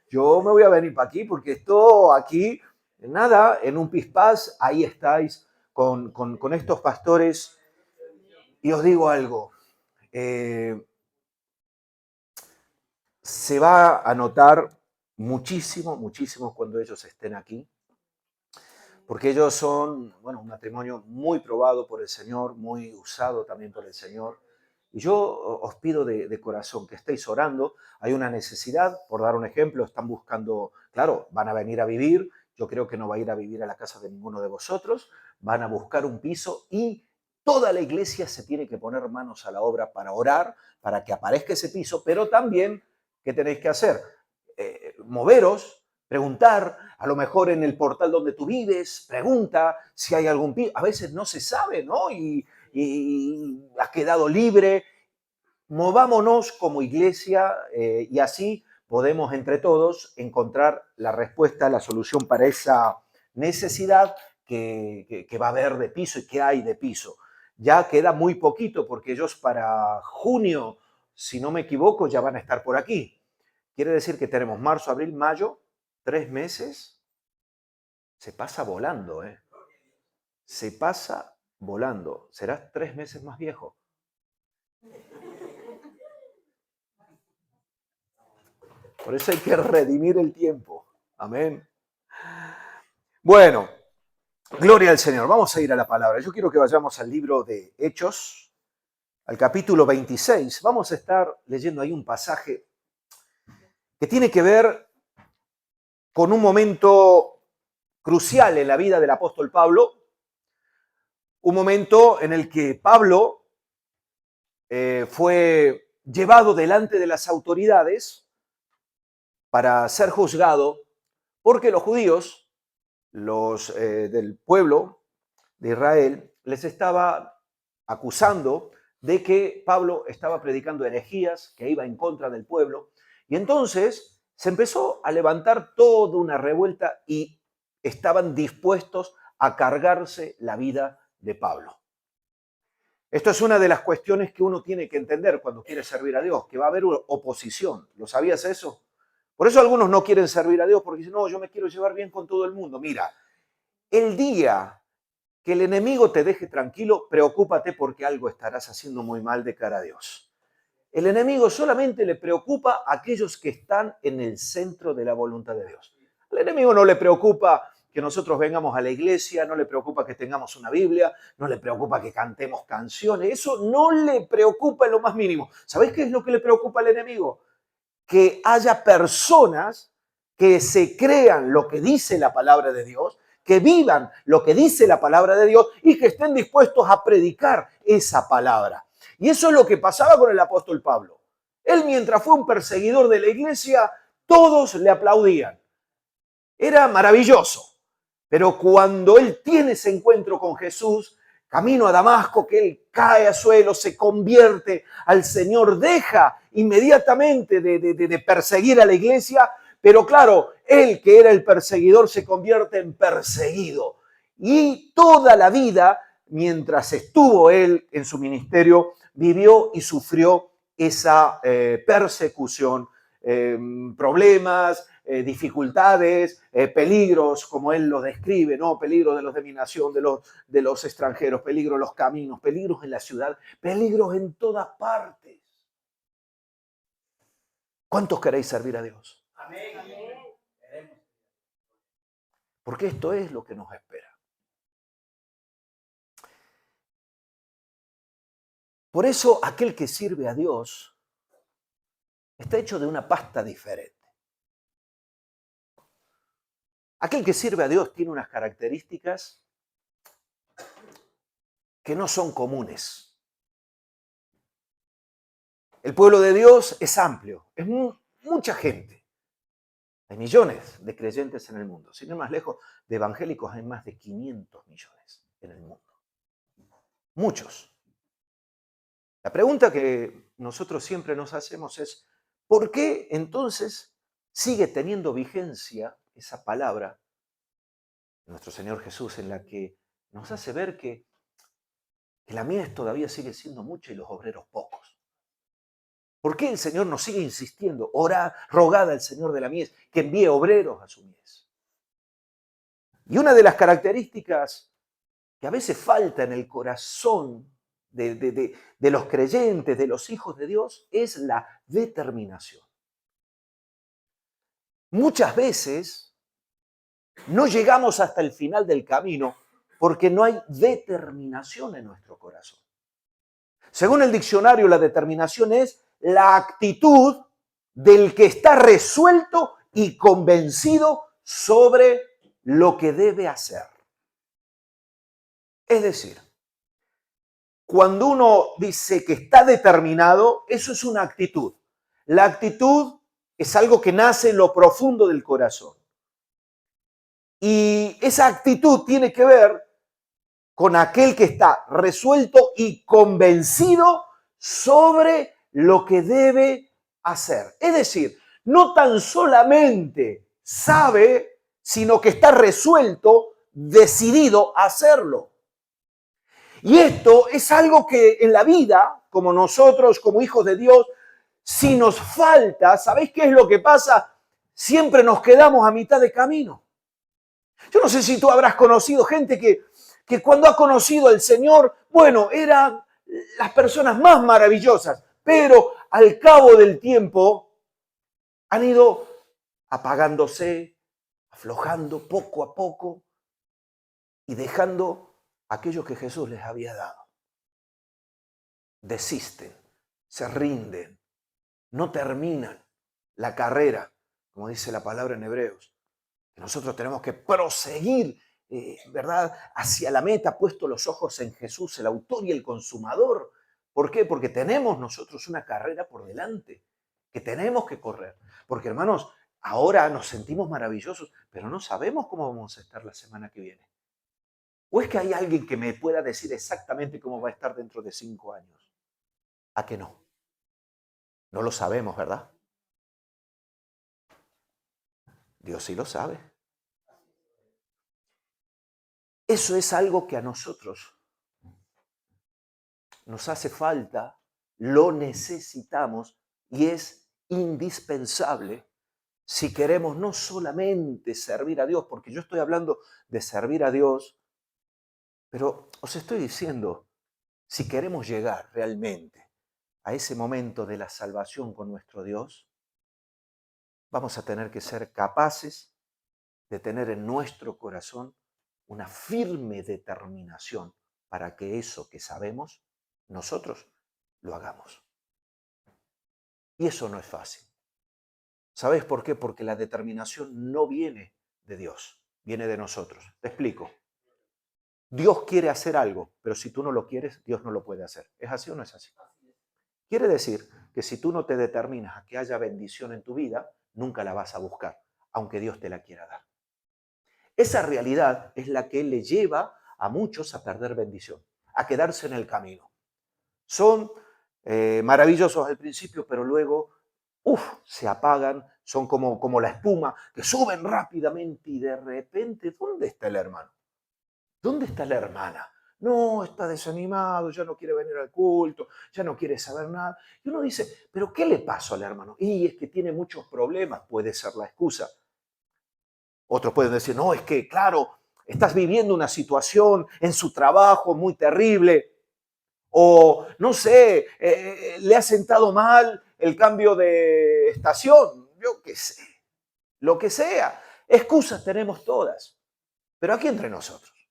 yo me voy a venir para aquí porque esto aquí, nada, en un pispás, ahí estáis con estos pastores. Y os digo algo, eh, se va a notar muchísimo, muchísimo cuando ellos estén aquí, porque ellos son, bueno, un matrimonio muy probado por el Señor, muy usado también por el Señor. Y yo os pido de corazón que estéis orando. Hay una necesidad, por dar un ejemplo, están buscando, claro, van a venir a vivir. Yo creo que no va a ir a vivir a la casa de ninguno de vosotros. Van a buscar un piso y toda la iglesia se tiene que poner manos a la obra para orar, para que aparezca ese piso, pero también, ¿qué tenéis que hacer? Moveros, preguntar, a lo mejor en el portal donde tú vives, pregunta si hay algún piso. A veces no se sabe, ¿no? Y has quedado libre. Movámonos como iglesia y así podemos entre todos encontrar la respuesta, la solución para esa necesidad que va a haber de piso y que hay de piso. Ya queda muy poquito porque ellos para junio, si no me equivoco, ya van a estar por aquí. Quiere decir que tenemos marzo, abril, mayo, 3 meses. Se pasa volando, ¿eh? Se pasa volando. Serás 3 meses más viejo. Por eso hay que redimir el tiempo. Amén. Bueno, gloria al Señor. Vamos a ir a la palabra. Yo quiero que vayamos al libro de Hechos, al capítulo 26. Vamos a estar leyendo ahí un pasaje que tiene que ver con un momento crucial en la vida del apóstol Pablo, un momento en el que Pablo fue llevado delante de las autoridades para ser juzgado porque los judíos, los del pueblo de Israel, les estaba acusando de que Pablo estaba predicando herejías, que iba en contra del pueblo. Y entonces se empezó a levantar toda una revuelta y estaban dispuestos a cargarse la vida de Pablo. Esto es una de las cuestiones que uno tiene que entender cuando quiere servir a Dios, que va a haber oposición. ¿Lo sabías eso? Por eso algunos no quieren servir a Dios porque dicen, no, yo me quiero llevar bien con todo el mundo. Mira, el día que el enemigo te deje tranquilo, preocúpate porque algo estarás haciendo muy mal de cara a Dios. El enemigo solamente le preocupa a aquellos que están en el centro de la voluntad de Dios. Al enemigo no le preocupa que nosotros vengamos a la iglesia, no le preocupa que tengamos una Biblia, no le preocupa que cantemos canciones, eso no le preocupa en lo más mínimo. ¿Sabéis qué es lo que le preocupa al enemigo? Que haya personas que se crean lo que dice la palabra de Dios, que vivan lo que dice la palabra de Dios y que estén dispuestos a predicar esa palabra. Y eso es lo que pasaba con el apóstol Pablo. Él, mientras fue un perseguidor de la iglesia, todos le aplaudían. Era maravilloso. Pero cuando él tiene ese encuentro con Jesús, camino a Damasco, que él cae a suelo, se convierte al Señor, deja inmediatamente de perseguir a la iglesia, pero claro, él que era el perseguidor se convierte en perseguido. Y toda la vida, mientras estuvo él en su ministerio, vivió y sufrió esa persecución, problemas, dificultades, peligros, como él los describe, ¿no? Peligros de los de mi nación, de los extranjeros, peligros en los caminos, peligros en la ciudad, peligros en todas partes. ¿Cuántos queréis servir a Dios? Amén. Porque esto es lo que nos espera. Por eso aquel que sirve a Dios está hecho de una pasta diferente. Aquel que sirve a Dios tiene unas características que no son comunes. El pueblo de Dios es amplio, es mucha gente. Hay millones de creyentes en el mundo. Sin ir más lejos, de evangélicos hay más de 500 millones en el mundo. Muchos. La pregunta que nosotros siempre nos hacemos es, ¿por qué entonces sigue teniendo vigencia esa palabra de nuestro Señor Jesús en la que nos hace ver que la mies todavía sigue siendo mucha y los obreros pocos? ¿Por qué el Señor nos sigue insistiendo? Orad, rogad al Señor de la mies que envíe obreros a su mies. Y una de las características que a veces falta en el corazón de los creyentes, de los hijos de Dios, es la determinación. Muchas veces no llegamos hasta el final del camino porque no hay determinación en nuestro corazón. Según el diccionario, la determinación es la actitud del que está resuelto y convencido sobre lo que debe hacer. Es decir, cuando uno dice que está determinado, eso es una actitud. La actitud es algo que nace en lo profundo del corazón. Y esa actitud tiene que ver con aquel que está resuelto y convencido sobre lo que debe hacer. Es decir, no tan solamente sabe, sino que está resuelto, decidido a hacerlo. Y esto es algo que en la vida, como nosotros, como hijos de Dios, si nos falta, ¿sabéis qué es lo que pasa? Siempre nos quedamos a mitad de camino. Yo no sé si tú habrás conocido gente que cuando ha conocido al Señor, bueno, eran las personas más maravillosas, pero al cabo del tiempo han ido apagándose, aflojando poco a poco y dejando aquello que Jesús les había dado. Desisten, se rinden, no terminan la carrera, como dice la palabra en Hebreos. Nosotros tenemos que proseguir, ¿verdad?, hacia la meta, puesto los ojos en Jesús, el autor y el consumador. ¿Por qué? Porque tenemos nosotros una carrera por delante, que tenemos que correr. Porque, hermanos, ahora nos sentimos maravillosos, pero no sabemos cómo vamos a estar la semana que viene. ¿O es que hay alguien que me pueda decir exactamente cómo va a estar dentro de 5 años? ¿A qué no? No lo sabemos, ¿verdad? Dios sí lo sabe. Eso es algo que a nosotros nos hace falta, lo necesitamos y es indispensable si queremos no solamente servir a Dios, porque yo estoy hablando de servir a Dios, pero os estoy diciendo, si queremos llegar realmente a ese momento de la salvación con nuestro Dios, vamos a tener que ser capaces de tener en nuestro corazón una firme determinación para que eso que sabemos, nosotros lo hagamos. Y eso no es fácil. ¿Sabes por qué? Porque la determinación no viene de Dios, viene de nosotros. Te explico. Dios quiere hacer algo, pero si tú no lo quieres, Dios no lo puede hacer. ¿Es así o no es así? Quiere decir que si tú no te determinas a que haya bendición en tu vida, nunca la vas a buscar, aunque Dios te la quiera dar. Esa realidad es la que le lleva a muchos a perder bendición, a quedarse en el camino. Son maravillosos al principio, pero luego, se apagan, son como la espuma, que suben rápidamente y de repente, ¿dónde está el hermano? ¿Dónde está la hermana? No, está desanimado, ya no quiere venir al culto, ya no quiere saber nada. Y uno dice, ¿pero qué le pasó al hermano? Y es que tiene muchos problemas, puede ser la excusa. Otros pueden decir, no, es que, claro, estás viviendo una situación en su trabajo muy terrible. O, no sé, le ha sentado mal el cambio de estación. Yo qué sé, lo que sea. Excusas tenemos todas. Pero aquí entre nosotros,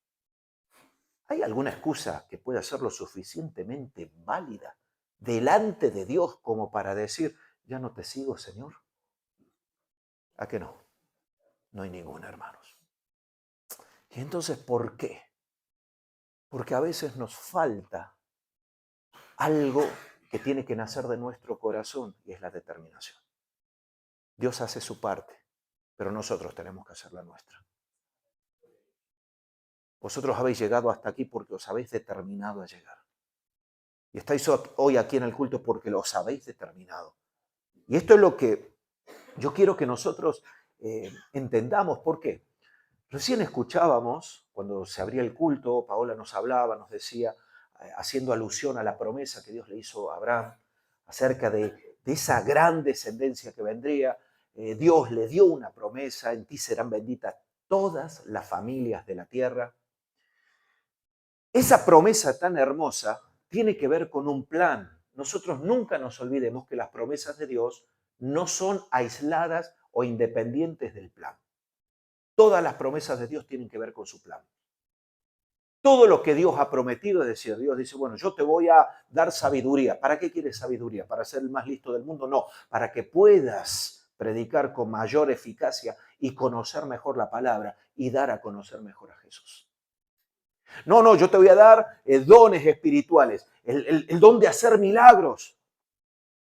¿hay alguna excusa que pueda ser lo suficientemente válida delante de Dios como para decir, ya no te sigo, Señor? ¿A qué no? No hay ninguna, hermanos. Y entonces, ¿por qué? Porque a veces nos falta algo que tiene que nacer de nuestro corazón y es la determinación. Dios hace su parte, pero nosotros tenemos que hacer la nuestra. Vosotros habéis llegado hasta aquí porque os habéis determinado a llegar. Y estáis hoy aquí en el culto porque los habéis determinado. Y esto es lo que yo quiero que nosotros entendamos. ¿Por qué? Recién escuchábamos, cuando se abría el culto, Paola nos hablaba, nos decía, haciendo alusión a la promesa que Dios le hizo a Abraham, acerca de de esa gran descendencia que vendría, Dios le dio una promesa: en ti serán benditas todas las familias de la tierra. Esa promesa tan hermosa tiene que ver con un plan. Nosotros nunca nos olvidemos que las promesas de Dios no son aisladas o independientes del plan. Todas las promesas de Dios tienen que ver con su plan. Todo lo que Dios ha prometido, es decir, Dios dice, bueno, yo te voy a dar sabiduría. ¿Para qué quieres sabiduría? ¿Para ser el más listo del mundo? No, para que puedas predicar con mayor eficacia y conocer mejor la palabra y dar a conocer mejor a Jesús. No, yo te voy a dar dones espirituales, el don de hacer milagros.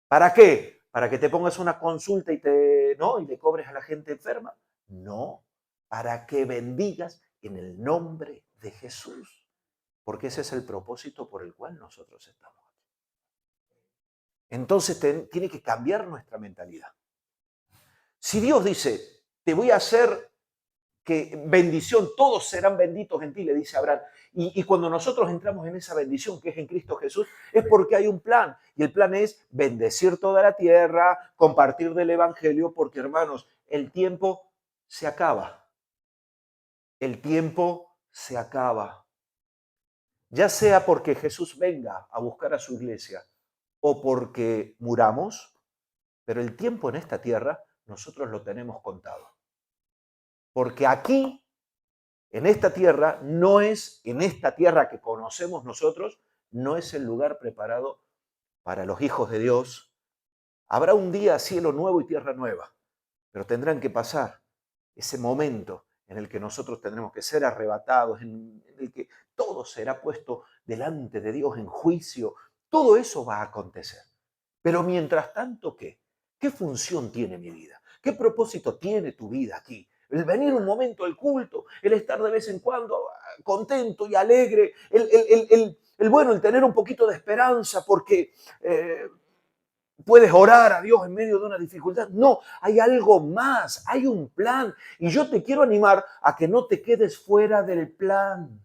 ¿Para qué? ¿Para que te pongas una consulta y le cobres a la gente enferma? No, para que bendigas en el nombre de Jesús. Porque ese es el propósito por el cual nosotros estamos aquí. Entonces tiene que cambiar nuestra mentalidad. Si Dios dice, te voy a hacer que bendición, todos serán benditos en ti, le dice Abraham. Y cuando nosotros entramos en esa bendición que es en Cristo Jesús, es porque hay un plan. Y el plan es bendecir toda la tierra, compartir del Evangelio, porque hermanos, el tiempo se acaba. El tiempo se acaba. Ya sea porque Jesús venga a buscar a su iglesia o porque muramos, pero el tiempo en esta tierra nosotros lo tenemos contado. Porque aquí, en esta tierra, en esta tierra que conocemos nosotros, no es el lugar preparado para los hijos de Dios. Habrá un día cielo nuevo y tierra nueva, pero tendrán que pasar ese momento en el que nosotros tendremos que ser arrebatados, en el que todo será puesto delante de Dios en juicio. Todo eso va a acontecer. Pero mientras tanto, ¿qué? ¿Qué función tiene mi vida? ¿Qué propósito tiene tu vida aquí? El venir un momento al culto, el estar de vez en cuando contento y alegre, el tener un poquito de esperanza porque puedes orar a Dios en medio de una dificultad. No, hay algo más, hay un plan. Y yo te quiero animar a que no te quedes fuera del plan.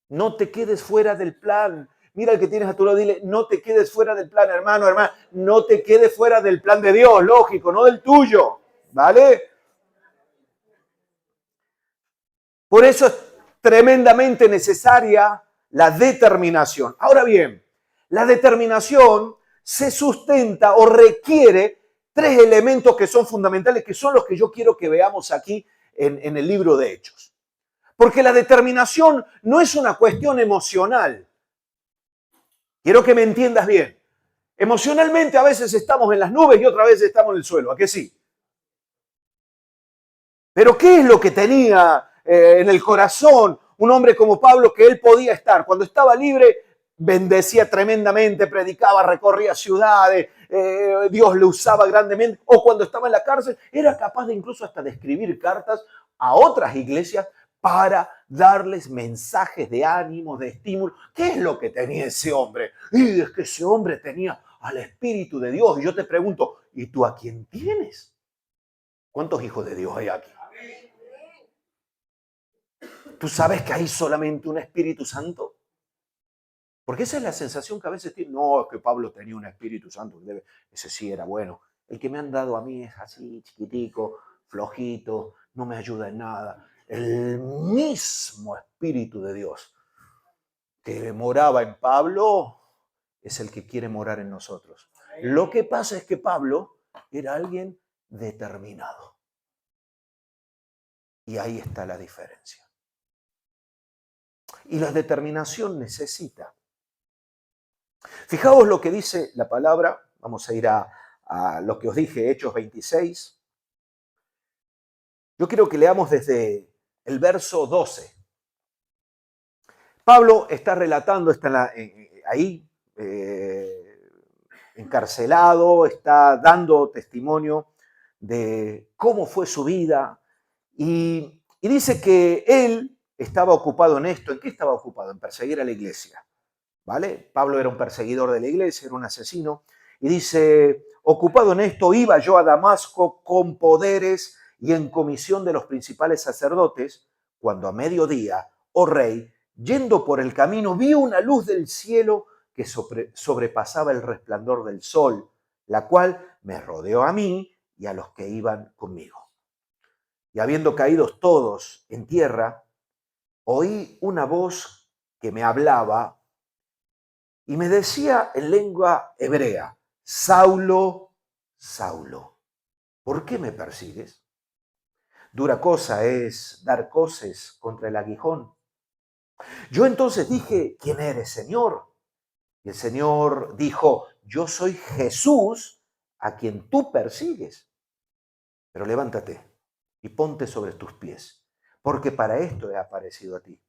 No te quedes fuera del plan. Mira al que tienes a tu lado, dile, no te quedes fuera del plan, hermano, hermana. No te quedes fuera del plan de Dios, lógico, no del tuyo. ¿Vale? Por eso es tremendamente necesaria la determinación. Ahora bien, la determinación se sustenta o requiere tres elementos que son fundamentales, que son los que yo quiero que veamos aquí en el libro de Hechos. Porque la determinación no es una cuestión emocional. Quiero que me entiendas bien. Emocionalmente a veces estamos en las nubes y otra vez estamos en el suelo, ¿a qué sí? Pero ¿qué es lo que tenía en el corazón un hombre como Pablo que él podía estar? Cuando estaba libre, bendecía tremendamente, predicaba, recorría ciudades, Dios le usaba grandemente. O cuando estaba en la cárcel, era capaz de incluso hasta de escribir cartas a otras iglesias para darles mensajes de ánimo, de estímulo. ¿Qué es lo que tenía ese hombre? Y es que ese hombre tenía al Espíritu de Dios. Y yo te pregunto, ¿y tú a quién tienes? ¿Cuántos hijos de Dios hay aquí? ¿Tú sabes que hay solamente un Espíritu Santo? Porque esa es la sensación que a veces tiene. No, es que Pablo tenía un Espíritu Santo. Ese sí era bueno. El que me han dado a mí es así, chiquitico, flojito, no me ayuda en nada. El mismo Espíritu de Dios que moraba en Pablo es el que quiere morar en nosotros. Lo que pasa es que Pablo era alguien determinado. Y ahí está la diferencia. Y la determinación necesita. Fijaos lo que dice la palabra. Vamos a ir a lo que os dije, Hechos 26. Yo quiero que leamos desde el verso 12. Pablo está relatando, está ahí encarcelado, está dando testimonio de cómo fue su vida y dice que él estaba ocupado en esto. ¿En qué estaba ocupado? En perseguir a la iglesia. ¿Vale? Pablo era un perseguidor de la iglesia, era un asesino, y dice, ocupado en esto, iba yo a Damasco con poderes y en comisión de los principales sacerdotes, cuando a mediodía, oh rey, yendo por el camino, vi una luz del cielo que sobrepasaba el resplandor del sol, la cual me rodeó a mí y a los que iban conmigo. Y habiendo caído todos en tierra, oí una voz que me hablaba y me decía en lengua hebrea: Saulo, Saulo, ¿por qué me persigues? Dura cosa es dar coces contra el aguijón. Yo entonces dije: ¿quién eres, Señor? Y el Señor dijo: yo soy Jesús a quien tú persigues. Pero levántate y ponte sobre tus pies, porque para esto he aparecido a ti,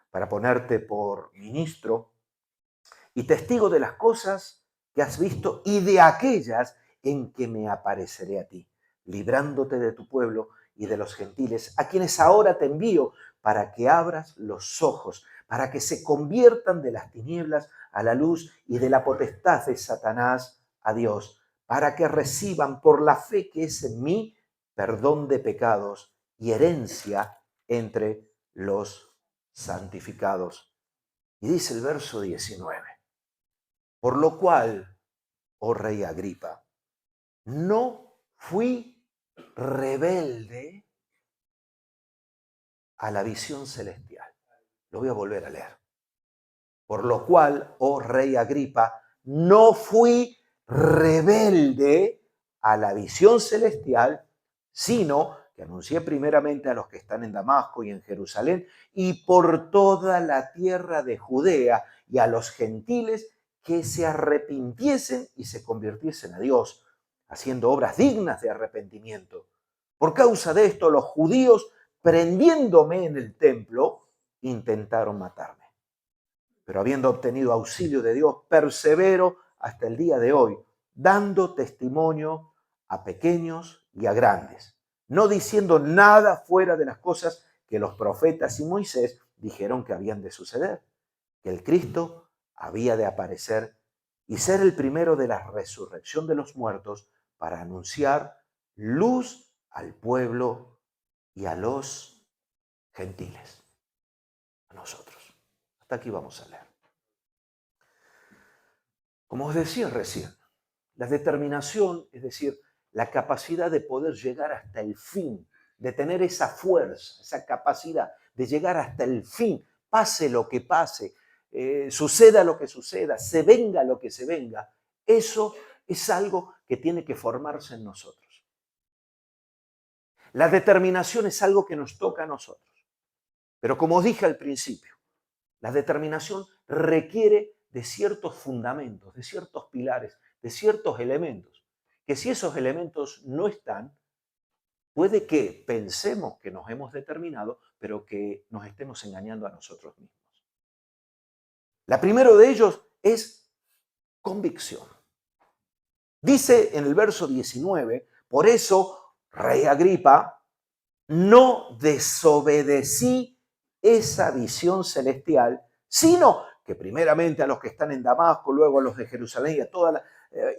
para ponerte por ministro y testigo de las cosas que has visto y de aquellas en que me apareceré a ti, librándote de tu pueblo y de los gentiles, a quienes ahora te envío para que abras los ojos, para que se conviertan de las tinieblas a la luz y de la potestad de Satanás a Dios, para que reciban por la fe que es en mí perdón de pecados y herencia entre los santificados. Y dice el verso 19, por lo cual, oh rey Agripa, no fui rebelde a la visión celestial. Lo voy a volver a leer. Por lo cual, oh rey Agripa, no fui rebelde a la visión celestial, sino que anuncié primeramente a los que están en Damasco y en Jerusalén y por toda la tierra de Judea y a los gentiles que se arrepintiesen y se convirtiesen a Dios, haciendo obras dignas de arrepentimiento. Por causa de esto, los judíos, prendiéndome en el templo, intentaron matarme. Pero habiendo obtenido auxilio de Dios, persevero hasta el día de hoy, dando testimonio a pequeños y a grandes, no diciendo nada fuera de las cosas que los profetas y Moisés dijeron que habían de suceder, que el Cristo había de aparecer y ser el primero de la resurrección de los muertos para anunciar luz al pueblo y a los gentiles, a nosotros. Hasta aquí vamos a leer. Como os decía recién, la determinación, es decir, la capacidad de poder llegar hasta el fin, de tener esa fuerza, esa capacidad de llegar hasta el fin, pase lo que pase, suceda lo que suceda, se venga lo que se venga, eso es algo que tiene que formarse en nosotros. La determinación es algo que nos toca a nosotros. Pero como os dije al principio, la determinación requiere de ciertos fundamentos, de ciertos pilares, de ciertos elementos, que si esos elementos no están, puede que pensemos que nos hemos determinado, pero que nos estemos engañando a nosotros mismos. La primero de ellos es convicción. Dice en el verso 19, por eso, rey Agripa, no desobedecí esa visión celestial, sino que primeramente a los que están en Damasco, luego a los de Jerusalén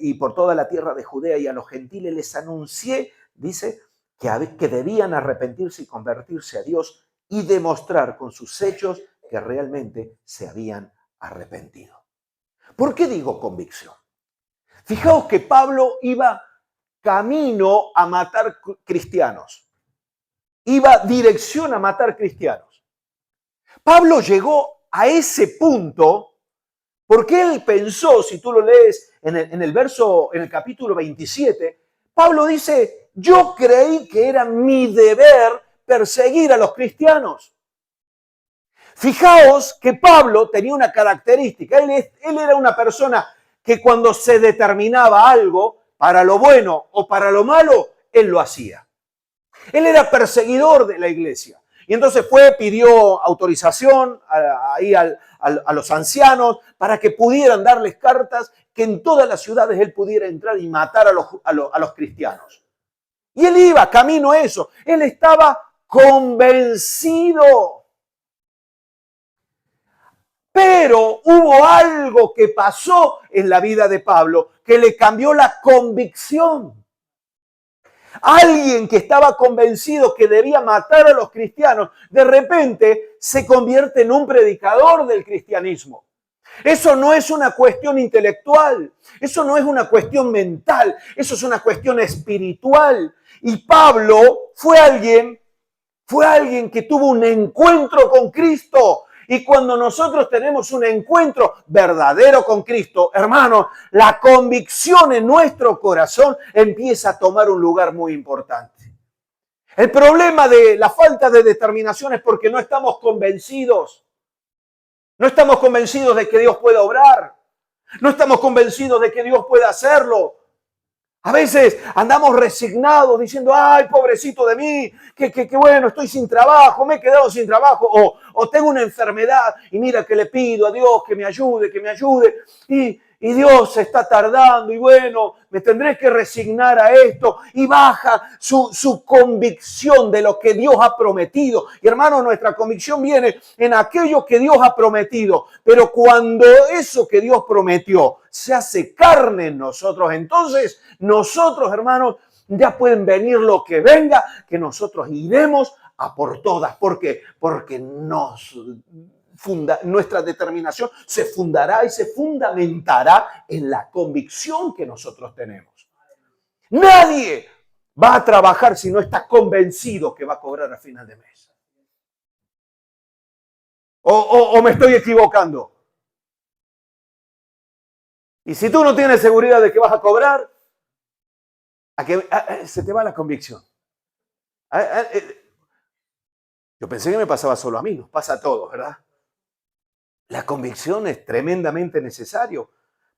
y por toda la tierra de Judea y a los gentiles les anuncié, dice, que debían arrepentirse y convertirse a Dios y demostrar con sus hechos que realmente se habían arrepentido. ¿Por qué digo convicción? Fijaos que Pablo iba camino a matar cristianos. Iba dirección a matar cristianos. Pablo llegó a ese punto porque él pensó, si tú lo lees en el capítulo 27, Pablo dice, yo creí que era mi deber perseguir a los cristianos. Fijaos que Pablo tenía una característica, él era una persona que cuando se determinaba algo, para lo bueno o para lo malo, él lo hacía. Él era perseguidor de la iglesia. Y entonces pidió autorización a los ancianos para que pudieran darles cartas que en todas las ciudades él pudiera entrar y matar a los cristianos. Y él iba camino a eso. Él estaba convencido. Pero hubo algo que pasó en la vida de Pablo que le cambió la convicción. Alguien que estaba convencido que debía matar a los cristianos, de repente se convierte en un predicador del cristianismo. Eso no es una cuestión intelectual, eso no es una cuestión mental, eso es una cuestión espiritual. Y Pablo fue alguien que tuvo un encuentro con Cristo. Y cuando nosotros tenemos un encuentro verdadero con Cristo, hermano, la convicción en nuestro corazón empieza a tomar un lugar muy importante. El problema de la falta de determinación es porque no estamos convencidos. No estamos convencidos de que Dios pueda obrar. No estamos convencidos de que Dios pueda hacerlo. A veces andamos resignados diciendo, ay, pobrecito de mí, que bueno, estoy sin trabajo, me he quedado sin trabajo, o tengo una enfermedad y mira que le pido a Dios que me ayude, y Dios se está tardando y bueno, me tendré que resignar a esto y baja su convicción de lo que Dios ha prometido. Y hermano, nuestra convicción viene en aquello que Dios ha prometido, pero cuando eso que Dios prometió se hace carne en nosotros, entonces nosotros, hermanos, ya pueden venir lo que venga, que nosotros iremos a por todas. ¿Por qué? Porque nuestra determinación se fundará y se fundamentará en la convicción que nosotros tenemos. Nadie va a trabajar si no está convencido que va a cobrar a final de mes. ¿O me estoy equivocando? Y si tú no tienes seguridad de que vas a cobrar, se te va la convicción. Yo pensé que me pasaba solo a mí, nos pasa a todos, ¿verdad? La convicción es tremendamente necesario.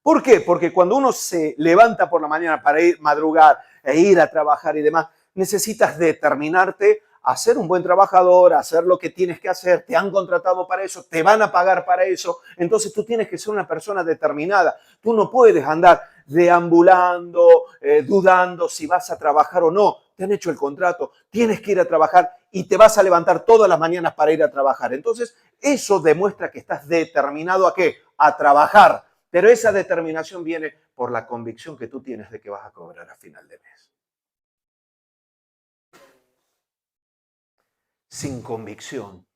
¿Por qué? Porque cuando uno se levanta por la mañana para ir madrugar e ir a trabajar y demás, necesitas determinarte a ser un buen trabajador, a hacer lo que tienes que hacer, te han contratado para eso, te van a pagar para eso, entonces tú tienes que ser una persona determinada. Tú no puedes andar deambulando, dudando si vas a trabajar o no. Te han hecho el contrato, tienes que ir a trabajar y te vas a levantar todas las mañanas para ir a trabajar. Entonces, eso demuestra que estás determinado ¿a qué? A trabajar. Pero esa determinación viene por la convicción que tú tienes de que vas a cobrar a final de mes. Sin convicción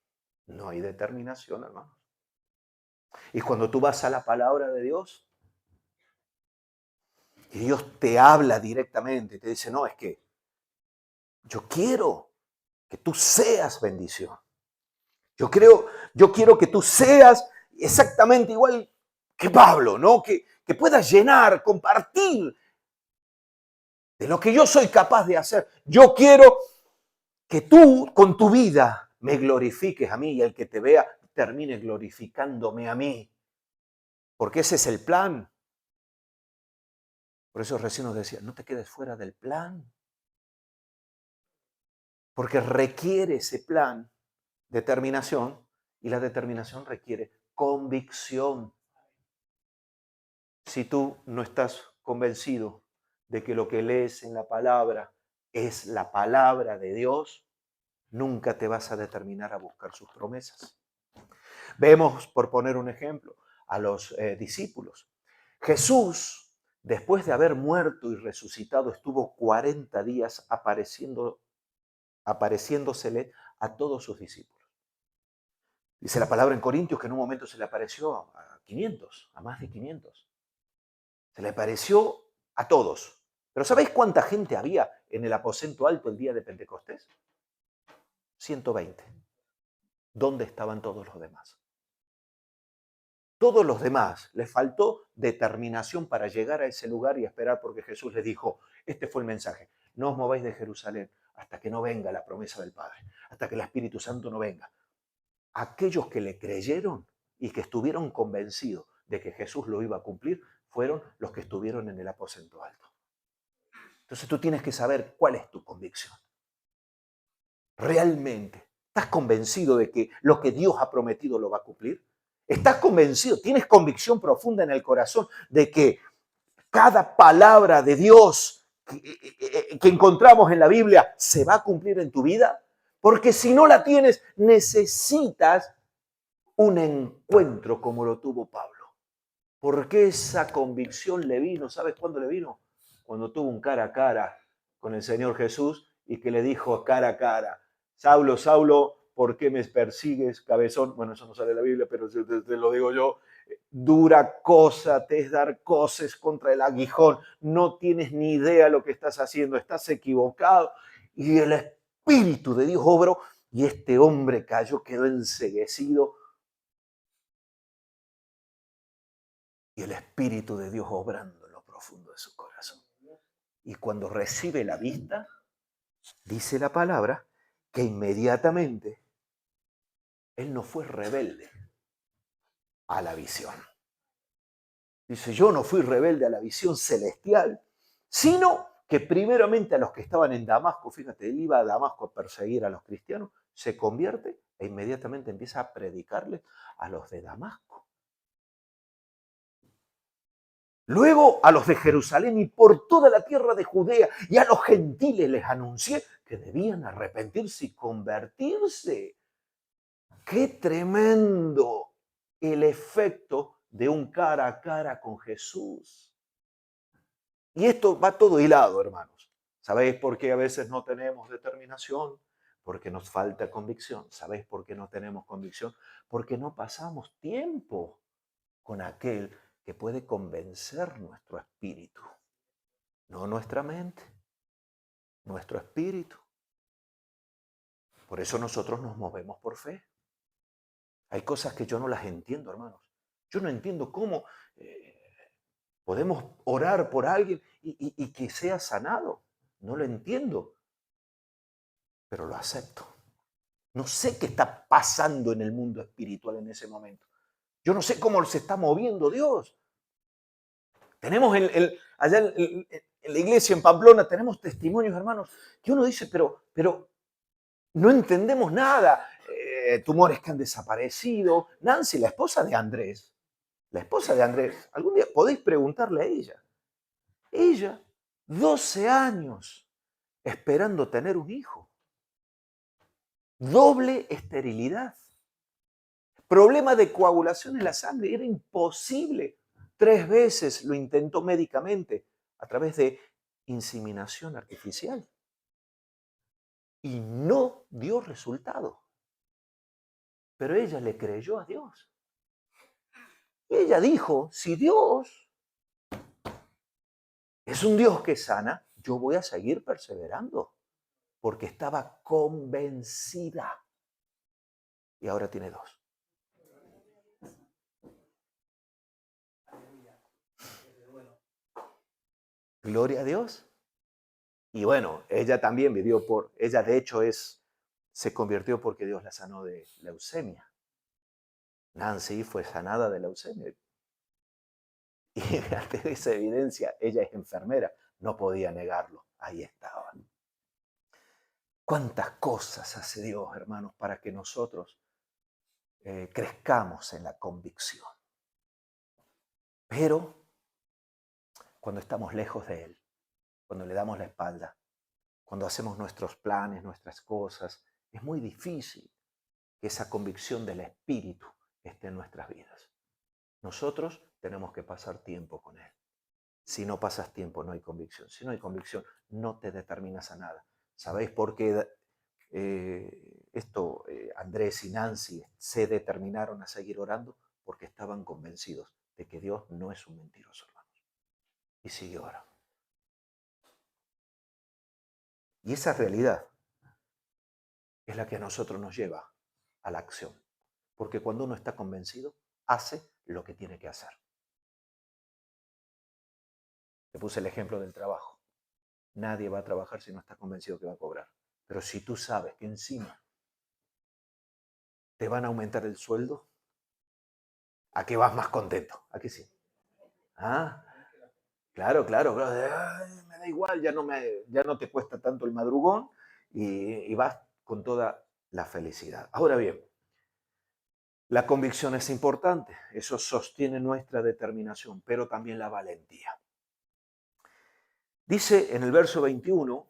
no hay determinación, hermano. Y cuando tú vas a la palabra de Dios, y Dios te habla directamente, te dice, no, es que yo quiero que tú seas bendición. Yo quiero que tú seas exactamente igual que Pablo, ¿no? Que puedas llenar, compartir de lo que yo soy capaz de hacer. Yo quiero que tú con tu vida me glorifiques a mí y el que te vea termine glorificándome a mí. Porque ese es el plan. Por eso recién nos decía, no te quedes fuera del plan. Porque requiere ese plan determinación y la determinación requiere convicción. Si tú no estás convencido de que lo que lees en la palabra es la palabra de Dios, nunca te vas a determinar a buscar sus promesas. Vemos, por poner un ejemplo, a los discípulos. Jesús, después de haber muerto y resucitado, estuvo 40 días apareciéndosele a todos sus discípulos. Dice la palabra en Corintios que en un momento se le apareció a 500, a más de 500. Se le apareció a todos. Pero ¿sabéis cuánta gente había en el aposento alto el día de Pentecostés? 120. ¿Dónde estaban todos los demás? Todos los demás les faltó determinación para llegar a ese lugar y esperar porque Jesús les dijo, este fue el mensaje, no os mováis de Jerusalén hasta que no venga la promesa del Padre, hasta que el Espíritu Santo no venga. Aquellos que le creyeron y que estuvieron convencidos de que Jesús lo iba a cumplir fueron los que estuvieron en el aposento alto. Entonces tú tienes que saber cuál es tu convicción. ¿Realmente estás convencido de que lo que Dios ha prometido lo va a cumplir? ¿Estás convencido? ¿Tienes convicción profunda en el corazón de que cada palabra de Dios que encontramos en la Biblia se va a cumplir en tu vida? Porque si no la tienes, necesitas un encuentro como lo tuvo Pablo. Porque esa convicción le vino, ¿sabes cuándo le vino? Cuando tuvo un cara a cara con el Señor Jesús y que le dijo cara a cara, Saulo, Saulo, ¿por qué me persigues, cabezón? Bueno, eso no sale de la Biblia, pero te lo digo yo. Dura cosa te es dar coces contra el aguijón. No tienes ni idea lo que estás haciendo, estás equivocado. Y el Espíritu de Dios obró y este hombre cayó, quedó enceguecido. Y el Espíritu de Dios obrando en lo profundo de su corazón. Y cuando recibe la vista, dice la palabra que inmediatamente él no fue rebelde a la visión. Dice, yo no fui rebelde a la visión celestial, sino que primeramente a los que estaban en Damasco, fíjate, él iba a Damasco a perseguir a los cristianos, se convierte e inmediatamente empieza a predicarle a los de Damasco. Luego a los de Jerusalén y por toda la tierra de Judea y a los gentiles les anuncié que debían arrepentirse y convertirse. ¡Qué tremendo el efecto de un cara a cara con Jesús! Y esto va todo hilado, hermanos. ¿Sabéis por qué a veces no tenemos determinación? Porque nos falta convicción. ¿Sabéis por qué no tenemos convicción? Porque no pasamos tiempo con aquel que puede convencer nuestro espíritu. No nuestra mente, nuestro espíritu. Por eso nosotros nos movemos por fe. Hay cosas que yo no las entiendo, hermanos. Yo no entiendo cómo podemos orar por alguien y que sea sanado. No lo entiendo, pero lo acepto. No sé qué está pasando en el mundo espiritual en ese momento. Yo no sé cómo se está moviendo Dios. Tenemos allá en la iglesia en Pamplona, tenemos testimonios, hermanos, que uno dice, pero no entendemos nada. Tumores que han desaparecido. Nancy, la esposa de Andrés, algún día podéis preguntarle a ella. Ella, 12 años esperando tener un hijo. Doble esterilidad. Problema de coagulación en la sangre. Era imposible. 3 veces lo intentó médicamente a través de inseminación artificial. Y no dio resultado. Pero ella le creyó a Dios. Y ella dijo, si Dios es un Dios que sana, yo voy a seguir perseverando. Porque estaba convencida. Y ahora tiene 2. Gloria a Dios. Y bueno, ella también vivió ella de hecho se convirtió porque Dios la sanó de leucemia. Nancy fue sanada de leucemia. Y ante esa evidencia, ella es enfermera, no podía negarlo, ahí estaba. ¿Cuántas cosas hace Dios, hermanos, para que nosotros crezcamos en la convicción? Pero cuando estamos lejos de Él, cuando le damos la espalda, cuando hacemos nuestros planes, nuestras cosas, es muy difícil que esa convicción del Espíritu esté en nuestras vidas. Nosotros tenemos que pasar tiempo con Él. Si no pasas tiempo, no hay convicción. Si no hay convicción, no te determinas a nada. ¿Sabéis por qué Andrés y Nancy se determinaron a seguir orando? Porque estaban convencidos de que Dios no es un mentiroso, hermanos. Y siguió orando. Y esa realidad es la que a nosotros nos lleva a la acción. Porque cuando uno está convencido, hace lo que tiene que hacer. Te puse el ejemplo del trabajo. Nadie va a trabajar si no está convencido que va a cobrar. Pero si tú sabes que encima te van a aumentar el sueldo, ¿a qué vas más contento? ¿A qué sí? Ah, claro. Ay, me da igual, ya no te cuesta tanto el madrugón y vas con toda la felicidad. Ahora bien, la convicción es importante, eso sostiene nuestra determinación, pero también la valentía. Dice en el verso 21,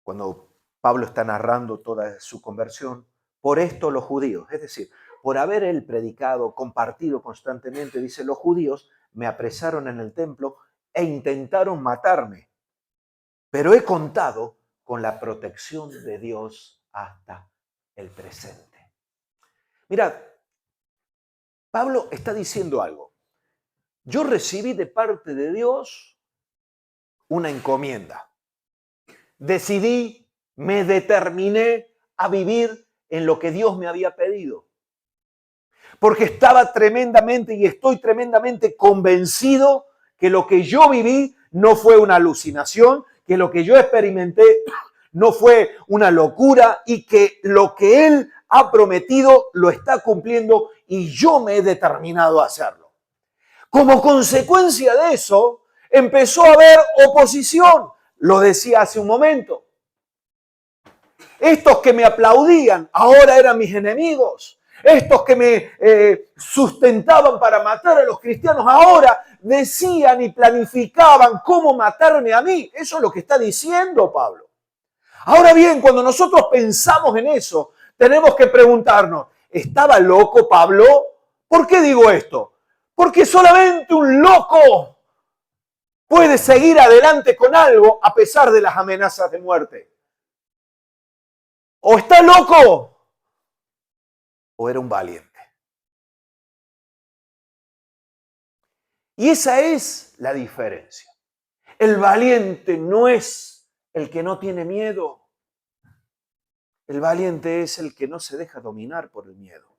cuando Pablo está narrando toda su conversión, por esto los judíos, es decir, por haber él predicado, compartido constantemente, dice, los judíos me apresaron en el templo e intentaron matarme, pero he contado con la protección de Dios hasta el presente. Mirad, Pablo está diciendo algo. Yo recibí de parte de Dios una encomienda. Decidí, me determiné a vivir en lo que Dios me había pedido. Porque estaba tremendamente y estoy tremendamente convencido que lo que yo viví no fue una alucinación, que lo que yo experimenté no fue una locura y que lo que Él ha prometido lo está cumpliendo y yo me he determinado a hacerlo. Como consecuencia de eso, empezó a haber oposición. Lo decía hace un momento. Estos que me aplaudían ahora eran mis enemigos. Estos que me sustentaban para matar a los cristianos ahora decían y planificaban cómo matarme a mí. Eso es lo que está diciendo Pablo. Ahora bien, cuando nosotros pensamos en eso, tenemos que preguntarnos, ¿estaba loco Pablo? ¿Por qué digo esto? Porque solamente un loco puede seguir adelante con algo a pesar de las amenazas de muerte. O está loco o era un valiente. Y esa es la diferencia. El valiente no es el que no tiene miedo. El valiente es el que no se deja dominar por el miedo.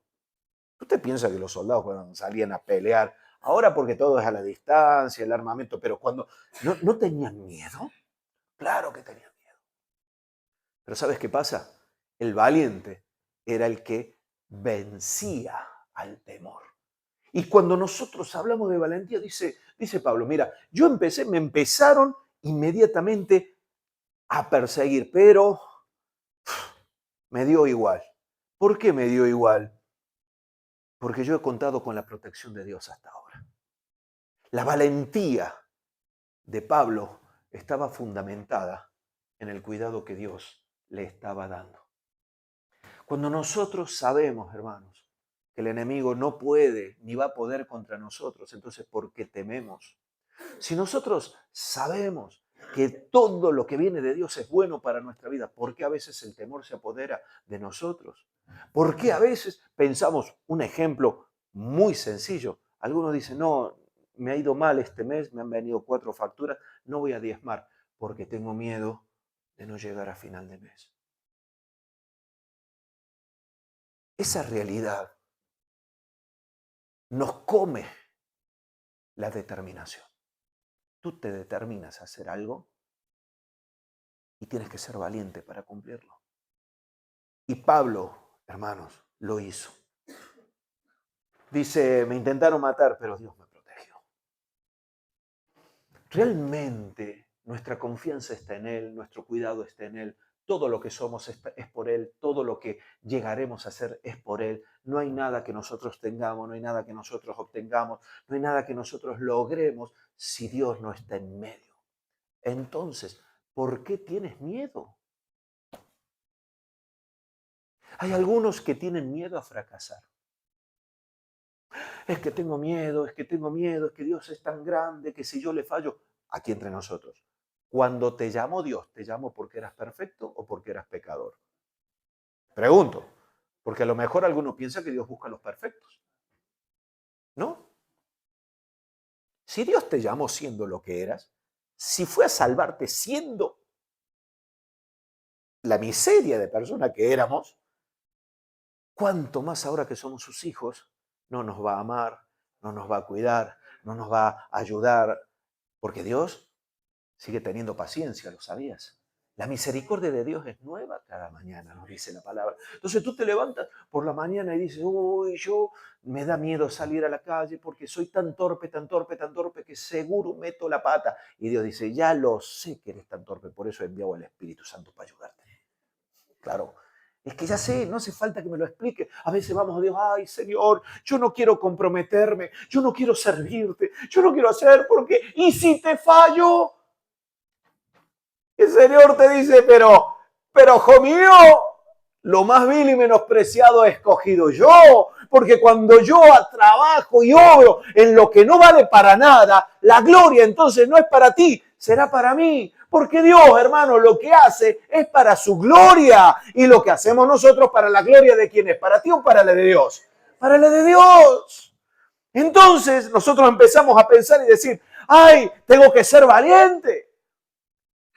¿Usted piensa que los soldados cuando salían a pelear, ahora porque todo es a la distancia, el armamento, pero cuando no tenían miedo? Claro que tenían miedo. Pero ¿sabes qué pasa? El valiente era el que vencía al temor. Y cuando nosotros hablamos de valentía, dice Pablo, mira, me empezaron inmediatamente a perseguir, pero me dio igual. ¿Por qué me dio igual? Porque yo he contado con la protección de Dios hasta ahora. La valentía de Pablo estaba fundamentada en el cuidado que Dios le estaba dando. Cuando nosotros sabemos, hermanos, que el enemigo no puede ni va a poder contra nosotros, entonces ¿por qué tememos? Si nosotros sabemos que todo lo que viene de Dios es bueno para nuestra vida, ¿por qué a veces el temor se apodera de nosotros? ¿Por qué a veces pensamos, un ejemplo muy sencillo, algunos dicen, no, me ha ido mal este mes, me han venido 4 facturas, no voy a diezmar porque tengo miedo de no llegar a final de mes? Esa realidad nos come la determinación. Tú te determinas a hacer algo y tienes que ser valiente para cumplirlo. Y Pablo, hermanos, lo hizo. Dice, me intentaron matar, pero Dios me protegió. Realmente nuestra confianza está en Él, nuestro cuidado está en Él. Todo lo que somos es por Él, todo lo que llegaremos a ser es por Él. No hay nada que nosotros tengamos, no hay nada que nosotros obtengamos, no hay nada que nosotros logremos si Dios no está en medio. Entonces, ¿por qué tienes miedo? Hay algunos que tienen miedo a fracasar. Es que tengo miedo, es que Dios es tan grande, que si yo le fallo, aquí entre nosotros. Cuando te llamó Dios, ¿te llamó porque eras perfecto o porque eras pecador? Pregunto, porque a lo mejor alguno piensa que Dios busca a los perfectos. ¿No? Si Dios te llamó siendo lo que eras, si fue a salvarte siendo la miseria de persona que éramos, ¿cuánto más ahora que somos sus hijos no nos va a amar, no nos va a cuidar, no nos va a ayudar? Porque Dios sigue teniendo paciencia, ¿lo sabías? La misericordia de Dios es nueva cada mañana, nos dice la palabra. Entonces tú te levantas por la mañana y dices, uy, yo me da miedo salir a la calle porque soy tan torpe que seguro meto la pata. Y Dios dice, ya lo sé que eres tan torpe, por eso he enviado al Espíritu Santo para ayudarte. Claro, es que ya sé, no hace falta que me lo explique. A veces vamos a Dios, ay Señor, yo no quiero comprometerme, yo no quiero servirte, yo no quiero hacer porque, ¿y si te fallo? El Señor te dice, pero, hijo mío, lo más vil y menospreciado he escogido yo, porque cuando yo trabajo y obro en lo que no vale para nada, la gloria entonces no es para ti, será para mí, Porque Dios, hermano, lo que hace es para su gloria. Y lo que hacemos nosotros para la gloria de quién es, para ti o para la de Dios. Para la de Dios. Entonces nosotros empezamos a pensar y decir, ay, tengo que ser valiente.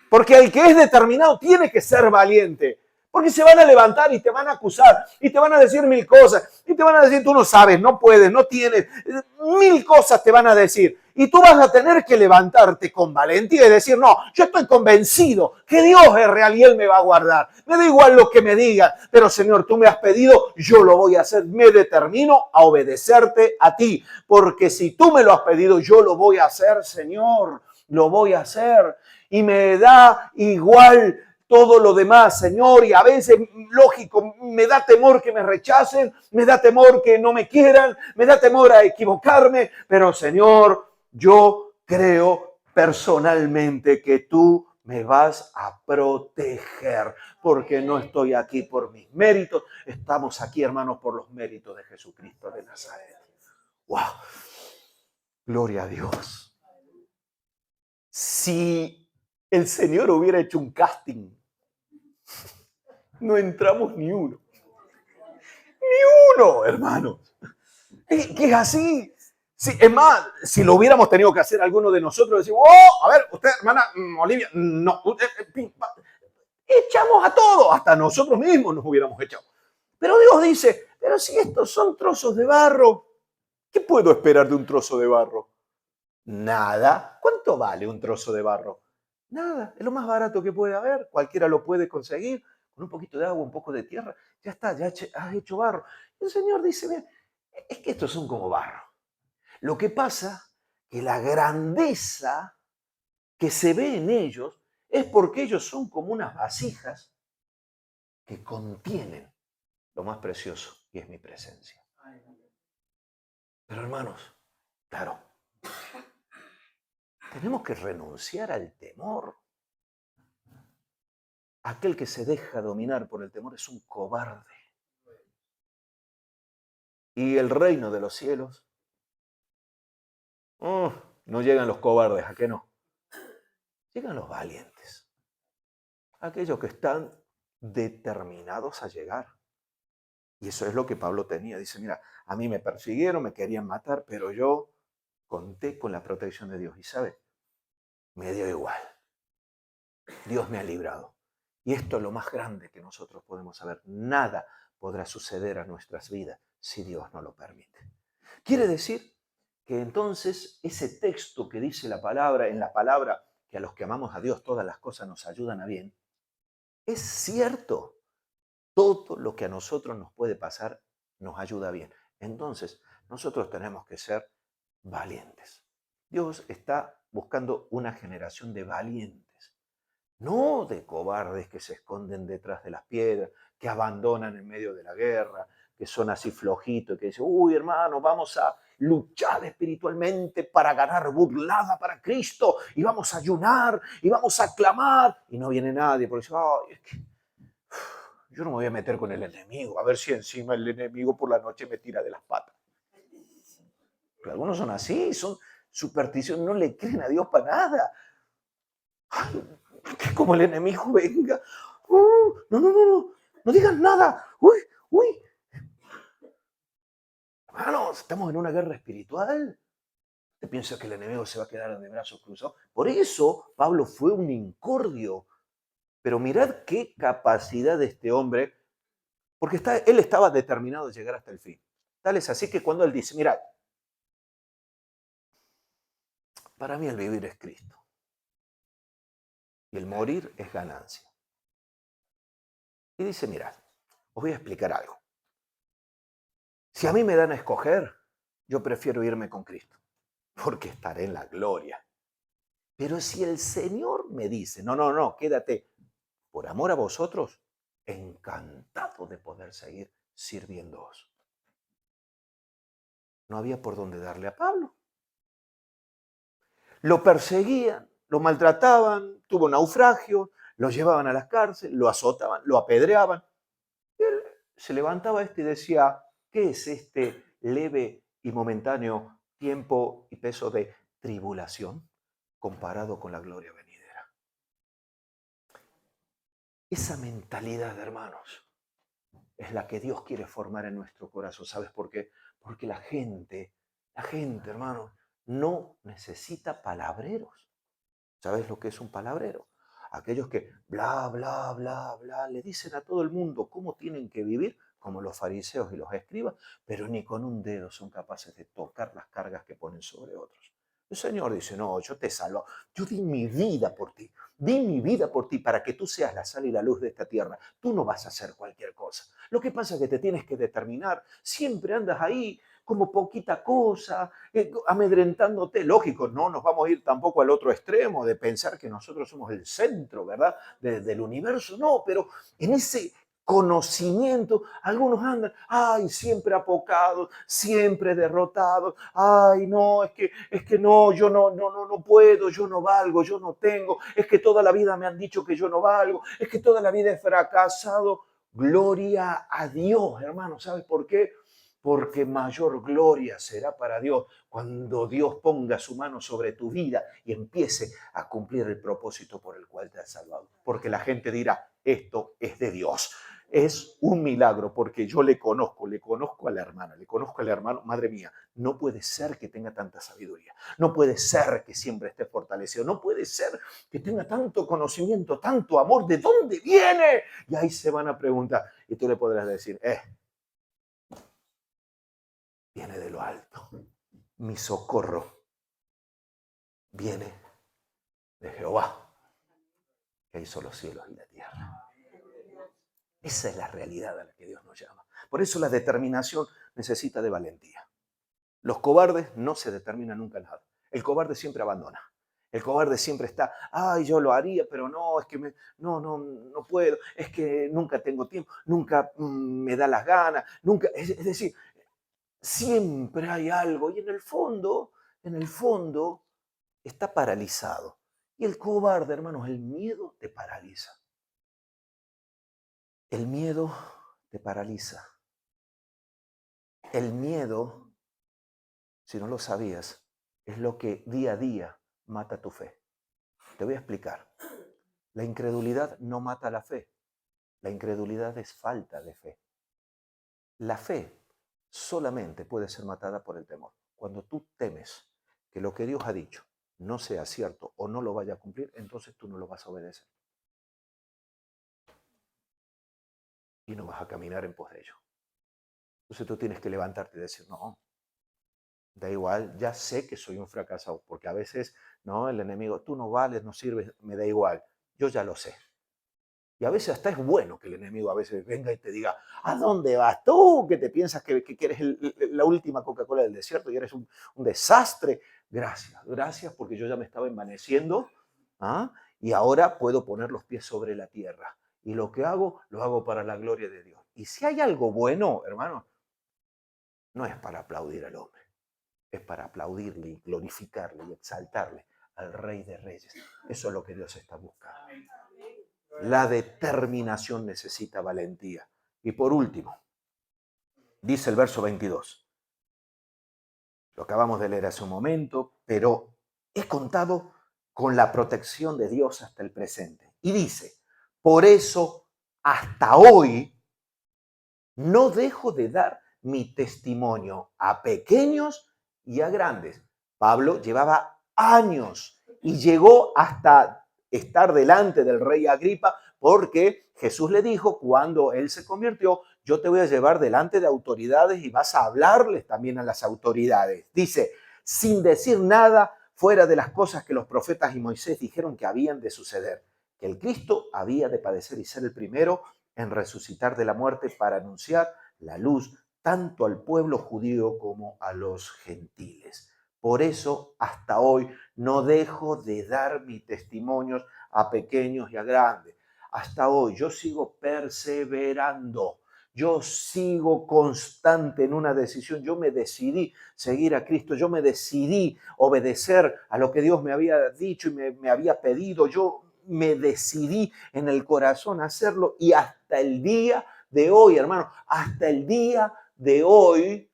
Porque el que es determinado tiene que ser valiente. Porque se van a levantar y te van a acusar y te van a decir mil cosas. Y te van a decir, tú no sabes, no puedes, no tienes. Mil cosas te van a decir. Y tú vas a tener que levantarte con valentía y decir, no, yo estoy convencido que Dios es real y Él me va a guardar. Me da igual lo que me digan, pero Señor, tú me has pedido, yo lo voy a hacer. Me determino a obedecerte a ti. Porque si tú me lo has pedido, yo lo voy a hacer, Señor. Lo voy a hacer. Y me da igual todo lo demás, Señor, y a veces, lógico, me da temor que me rechacen, me da temor que no me quieran, me da temor a equivocarme, pero Señor, yo creo personalmente que tú me vas a proteger, porque no estoy aquí por mis méritos, estamos aquí, hermanos, por los méritos de Jesucristo de Nazaret. ¡Wow! Gloria a Dios. Si el Señor hubiera hecho un casting, no entramos ni uno. Ni uno, hermanos. Que es así. Sí, es más, si lo hubiéramos tenido que hacer alguno de nosotros, decimos, oh, a ver, usted, hermana Olivia, no, echamos a todos, hasta nosotros mismos nos hubiéramos echado. Pero Dios dice, pero si estos son trozos de barro, ¿qué puedo esperar de un trozo de barro? Nada. ¿Cuánto vale un trozo de barro? Nada. Es lo más barato que puede haber. Cualquiera lo puede conseguir con un poquito de agua, un poco de tierra. Ya está, ya has hecho barro. Y el Señor dice, mira, es que estos son como barro. Lo que pasa que la grandeza que se ve en ellos es porque ellos son como unas vasijas que contienen lo más precioso, y es mi presencia. Pero hermanos, claro, tenemos que renunciar al temor. Aquel que se deja dominar por el temor es un cobarde. Y el reino de los cielos, no llegan los cobardes, ¿a qué no? Llegan los valientes. Aquellos que están determinados a llegar. Y eso es lo que Pablo tenía. Dice, mira, a mí me persiguieron, me querían matar, pero yo conté con la protección de Dios. Y ¿sabe? Me dio igual. Dios me ha librado. Y esto es lo más grande que nosotros podemos saber. Nada podrá suceder a nuestras vidas si Dios no lo permite. Quiere decir que entonces ese texto que dice la palabra, en la palabra, que a los que amamos a Dios todas las cosas nos ayudan a bien, es cierto. Todo lo que a nosotros nos puede pasar nos ayuda bien. Entonces, nosotros tenemos que ser valientes. Dios está buscando una generación de valientes, no de cobardes que se esconden detrás de las piedras, que abandonan en medio de la guerra, que son así flojitos y que dicen, uy hermano, vamos a luchar espiritualmente para ganar burlada para Cristo y vamos a ayunar y vamos a clamar y no viene nadie porque dice, ay, es que yo no me voy a meter con el enemigo, a ver si encima el enemigo por la noche me tira de las patas. Pero algunos son así, son supersticiones, no le creen a Dios para nada. Ay, que como el enemigo venga, no digan nada. Uy, uy. Hermanos, estamos en una guerra espiritual. ¿Te piensas que el enemigo se va a quedar de brazos cruzados? Por eso Pablo fue un incordio. Pero mirad qué capacidad de este hombre, porque él estaba determinado a llegar hasta el fin. Tal es así que cuando él dice, mirad, para mí el vivir es Cristo y el morir es ganancia. Y dice, mirad, os voy a explicar algo. Si a mí me dan a escoger, yo prefiero irme con Cristo, porque estaré en la gloria. Pero si el Señor me dice, no, quédate, por amor a vosotros, encantado de poder seguir sirviéndoos. No había por dónde darle a Pablo. Lo perseguían, lo maltrataban, tuvo naufragio, lo llevaban a la cárcel, lo azotaban, lo apedreaban. Y él se levantaba y decía, ¿qué es este leve y momentáneo tiempo y peso de tribulación comparado con la gloria venidera? Esa mentalidad, hermanos, es la que Dios quiere formar en nuestro corazón. ¿Sabes por qué? Porque la gente, hermano, no necesita palabreros. ¿Sabes lo que es un palabrero? Aquellos que bla, bla, bla, bla, le dicen a todo el mundo cómo tienen que vivir, como los fariseos y los escribas, pero ni con un dedo son capaces de tocar las cargas que ponen sobre otros. El Señor dice, no, yo te salvo, yo di mi vida por ti, di mi vida por ti para que tú seas la sal y la luz de esta tierra. Tú no vas a hacer cualquier cosa. Lo que pasa es que te tienes que determinar, siempre andas ahí como poquita cosa, amedrentándote. Lógico, no nos vamos a ir tampoco al otro extremo de pensar que nosotros somos el centro, ¿verdad? Del universo, no, pero en ese conocimiento, algunos andan, ay, siempre apocados, siempre derrotados, ay, no, es que no, yo no puedo, yo no valgo, yo no tengo, es que toda la vida me han dicho que yo no valgo, es que toda la vida he fracasado. Gloria a Dios, hermano, ¿sabes por qué? Porque mayor gloria será para Dios cuando Dios ponga su mano sobre tu vida y empiece a cumplir el propósito por el cual te ha salvado. Porque la gente dirá, esto es de Dios. Es un milagro porque yo le conozco a la hermana, le conozco al hermano, madre mía, no puede ser que tenga tanta sabiduría, no puede ser que siempre esté fortalecido, no puede ser que tenga tanto conocimiento, tanto amor, ¿de dónde viene? Y ahí se van a preguntar y tú le podrás decir, viene de lo alto. Mi socorro viene de Jehová, que hizo los cielos y la tierra. Esa es la realidad a la que Dios nos llama. Por eso la determinación necesita de valentía. Los cobardes no se determinan nunca nada. El cobarde siempre abandona. El cobarde siempre está, ay, yo lo haría, pero no, es que no puedo, es que nunca tengo tiempo, nunca me da las ganas, nunca, es decir, siempre hay algo y en el fondo está paralizado. Y el cobarde, hermanos, el miedo te paraliza. El miedo te paraliza. El miedo, si no lo sabías, es lo que día a día mata tu fe. Te voy a explicar. La incredulidad no mata la fe. La incredulidad es falta de fe. La fe solamente puede ser matada por el temor. Cuando tú temes que lo que Dios ha dicho no sea cierto o no lo vaya a cumplir, entonces tú no lo vas a obedecer. Y no vas a caminar en pos de ello. Entonces tú tienes que levantarte y decir, no, da igual, ya sé que soy un fracasado, porque a veces, no, el enemigo, tú no vales, no sirves, me da igual, yo ya lo sé. Y a veces hasta es bueno que el enemigo a veces venga y te diga, ¿a dónde vas tú? Que te piensas que eres la última Coca-Cola del desierto y eres un desastre. Gracias porque yo ya me estaba envaneciendo, ¿ah? Y ahora puedo poner los pies sobre la tierra. Y lo que hago, lo hago para la gloria de Dios. Y si hay algo bueno, hermano, no es para aplaudir al hombre, es para aplaudirle y glorificarle y exaltarle al Rey de Reyes. Eso es lo que Dios está buscando. La determinación necesita valentía. Y por último, dice el verso 22. Lo acabamos de leer hace un momento, pero he contado con la protección de Dios hasta el presente. Y dice, por eso hasta hoy no dejo de dar mi testimonio a pequeños y a grandes. Pablo llevaba años y llegó hasta estar delante del rey Agripa porque Jesús le dijo cuando él se convirtió, yo te voy a llevar delante de autoridades y vas a hablarles también a las autoridades. Dice, sin decir nada fuera de las cosas que los profetas y Moisés dijeron que habían de suceder, que el Cristo había de padecer y ser el primero en resucitar de la muerte para anunciar la luz tanto al pueblo judío como a los gentiles. Por eso hasta hoy no dejo de dar mis testimonios a pequeños y a grandes. Hasta hoy yo sigo perseverando. Yo sigo constante en una decisión. Yo me decidí seguir a Cristo. Yo me decidí obedecer a lo que Dios me había dicho y me había pedido. Yo me decidí en el corazón a hacerlo y hasta el día de hoy, hermano, hasta el día de hoy,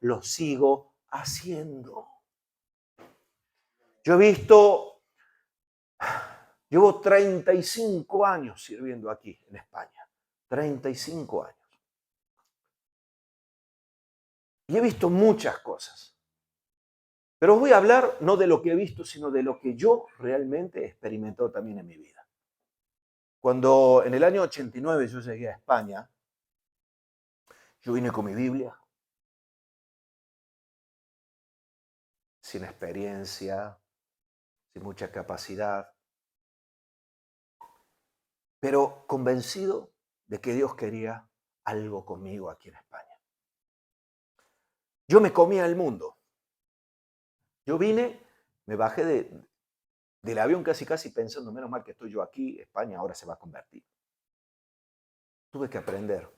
lo sigo haciendo. Yo he visto Llevo 35 años sirviendo aquí en España. 35 años. Y he visto muchas cosas. Pero os voy a hablar no de lo que he visto, sino de lo que yo realmente he experimentado también en mi vida. Cuando en el año 89 yo llegué a España, yo vine con mi Biblia, sin experiencia, sin mucha capacidad, pero convencido de que Dios quería algo conmigo aquí en España. Yo me comía el mundo. Yo vine, me bajé del avión casi pensando, menos mal que estoy yo aquí, España ahora se va a convertir. Tuve que aprender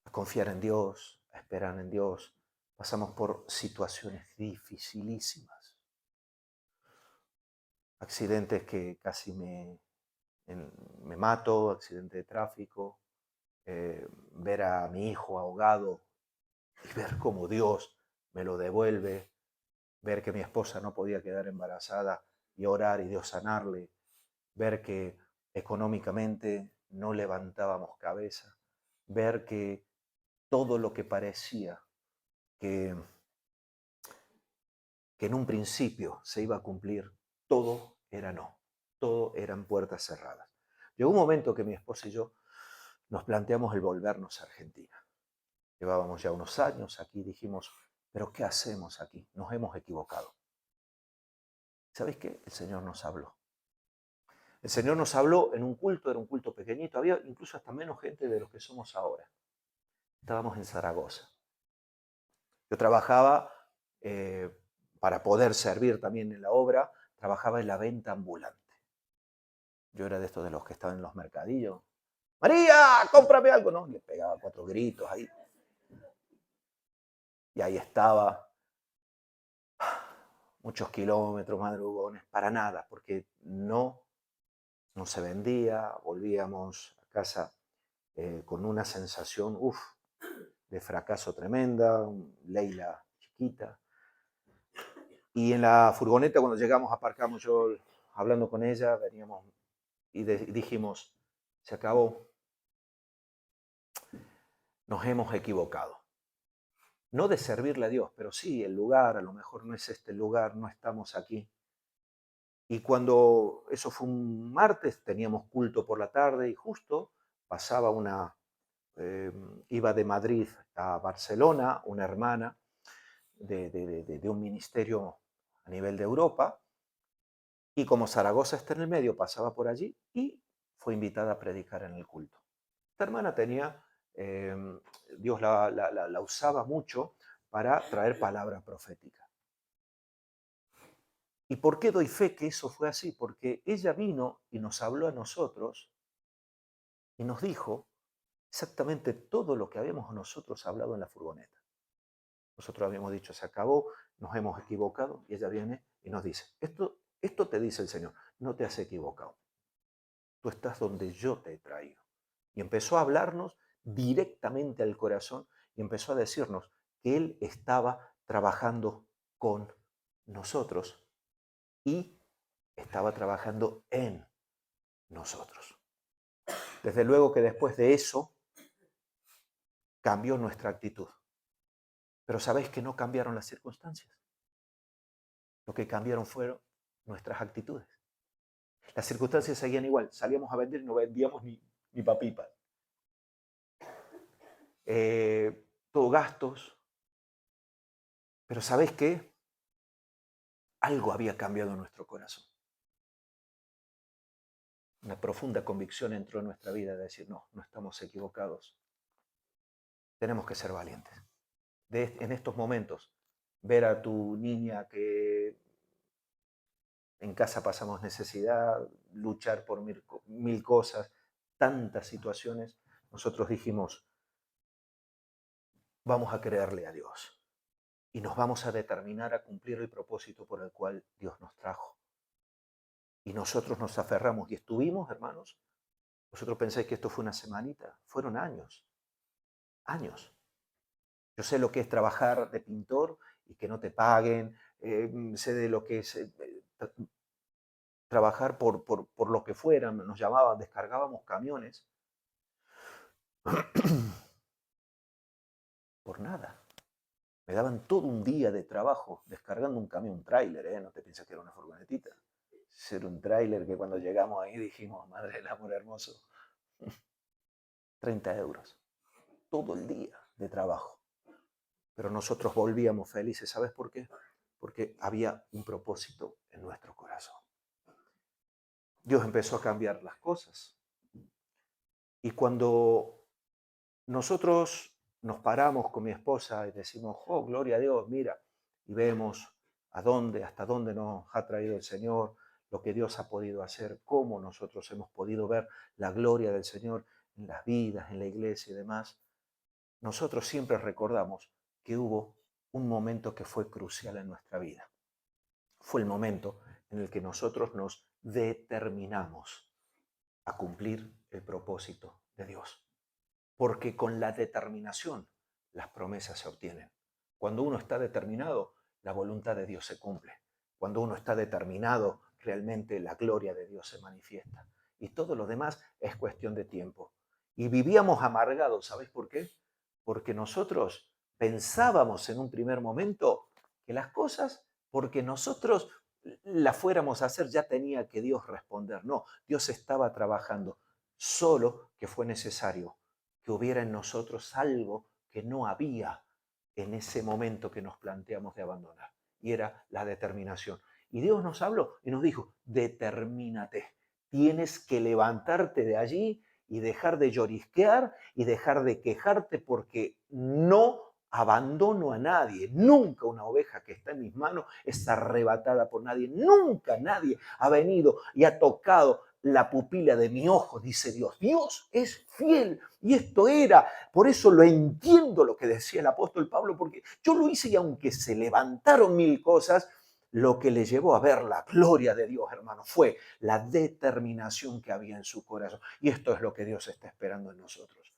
a confiar en Dios, a esperar en Dios. Pasamos por situaciones dificilísimas, accidentes que casi me mato, accidente de tráfico, ver a mi hijo ahogado y ver cómo Dios me lo devuelve, ver que mi esposa no podía quedar embarazada y orar y Dios sanarle, ver que económicamente no levantábamos cabeza, ver que todo lo que parecía que, que en un principio se iba a cumplir, todo era no, todo eran puertas cerradas. Llegó un momento que mi esposa y yo nos planteamos el volvernos a Argentina. Llevábamos ya unos años aquí, dijimos, pero ¿qué hacemos aquí? Nos hemos equivocado. ¿Sabéis qué? El Señor nos habló. El Señor nos habló en un culto, era un culto pequeñito, había incluso hasta menos gente de lo que somos ahora. Estábamos en Zaragoza. Yo trabajaba, para poder servir también en la obra, trabajaba en la venta ambulante. Yo era de estos de los que estaban en los mercadillos. María, cómprame algo, ¿no? Le pegaba 4 gritos ahí. Y ahí estaba, muchos kilómetros, madrugones, para nada, porque no se vendía, volvíamos a casa con una sensación, de fracaso tremenda, Leila chiquita. Y en la furgoneta, cuando llegamos, aparcamos, yo hablando con ella, veníamos y dijimos, se acabó, nos hemos equivocado. No de servirle a Dios, pero sí, el lugar, a lo mejor no es este el lugar, no estamos aquí. Y cuando eso fue un martes, teníamos culto por la tarde y justo pasaba iba de Madrid a Barcelona, una hermana de un ministerio a nivel de Europa, y como Zaragoza está en el medio, pasaba por allí y fue invitada a predicar en el culto. Esta hermana tenía, eh, Dios la usaba mucho para traer palabra profética. ¿Y por qué doy fe que eso fue así? Porque ella vino y nos habló a nosotros y nos dijo exactamente todo lo que habíamos nosotros hablado en la furgoneta. Nosotros habíamos dicho, se acabó, nos hemos equivocado, y ella viene y nos dice, esto te dice el Señor, no te has equivocado, tú estás donde yo te he traído. Y empezó a hablarnos directamente al corazón y empezó a decirnos que Él estaba trabajando con nosotros y estaba trabajando en nosotros. Desde luego que después de eso cambió nuestra actitud. Pero sabéis que no cambiaron las circunstancias. Lo que cambiaron fueron nuestras actitudes. Las circunstancias seguían igual. Salíamos a vender y no vendíamos ni papipas. Todo gastos. Pero ¿sabéis qué? Algo había cambiado en nuestro corazón. Una profunda convicción entró en nuestra vida de decir, no estamos equivocados. Tenemos que ser valientes. En estos momentos, ver a tu niña que en casa pasamos necesidad, luchar por mil cosas, tantas situaciones, nosotros dijimos, vamos a creerle a Dios y nos vamos a determinar a cumplir el propósito por el cual Dios nos trajo. Y nosotros nos aferramos y estuvimos, hermanos, vosotros pensáis que esto fue una semanita, fueron años, años. Yo sé lo que es trabajar de pintor y que no te paguen, sé de lo que es trabajar por lo que fuera, nos llamaban, descargábamos camiones, por nada. Me daban todo un día de trabajo descargando un camión, un tráiler, ¿eh? No te piensas que era una furgonetita. Era un tráiler que cuando llegamos ahí dijimos, madre del amor hermoso, 30 euros, todo el día de trabajo. Pero nosotros volvíamos felices, ¿sabes por qué? Porque había un propósito en nuestro corazón. Dios empezó a cambiar las cosas. Y cuando nosotros nos paramos con mi esposa y decimos, oh, gloria a Dios, mira, y vemos hasta dónde nos ha traído el Señor, lo que Dios ha podido hacer, cómo nosotros hemos podido ver la gloria del Señor en las vidas, en la iglesia y demás, nosotros siempre recordamos que hubo un momento que fue crucial en nuestra vida. Fue el momento en el que nosotros nos determinamos a cumplir el propósito de Dios. Porque con la determinación las promesas se obtienen. Cuando uno está determinado, la voluntad de Dios se cumple. Cuando uno está determinado, realmente la gloria de Dios se manifiesta. Y todo lo demás es cuestión de tiempo. Y vivíamos amargados, ¿sabéis por qué? Porque nosotros pensábamos en un primer momento que las cosas, porque nosotros las fuéramos a hacer, ya tenía que Dios responder. No, Dios estaba trabajando, solo que fue necesario que hubiera en nosotros algo que no había en ese momento que nos planteamos de abandonar. Y era la determinación. Y Dios nos habló y nos dijo, determínate. Tienes que levantarte de allí y dejar de llorisquear y dejar de quejarte porque no abandono a nadie. Nunca una oveja que está en mis manos es arrebatada por nadie. Nunca nadie ha venido y ha tocado la pupila de mi ojo, dice Dios. Dios es fiel. Y esto era, por eso lo entiendo lo que decía el apóstol Pablo, porque yo lo hice y aunque se levantaron mil cosas, lo que le llevó a ver la gloria de Dios, hermano, fue la determinación que había en su corazón. Y esto es lo que Dios está esperando en nosotros.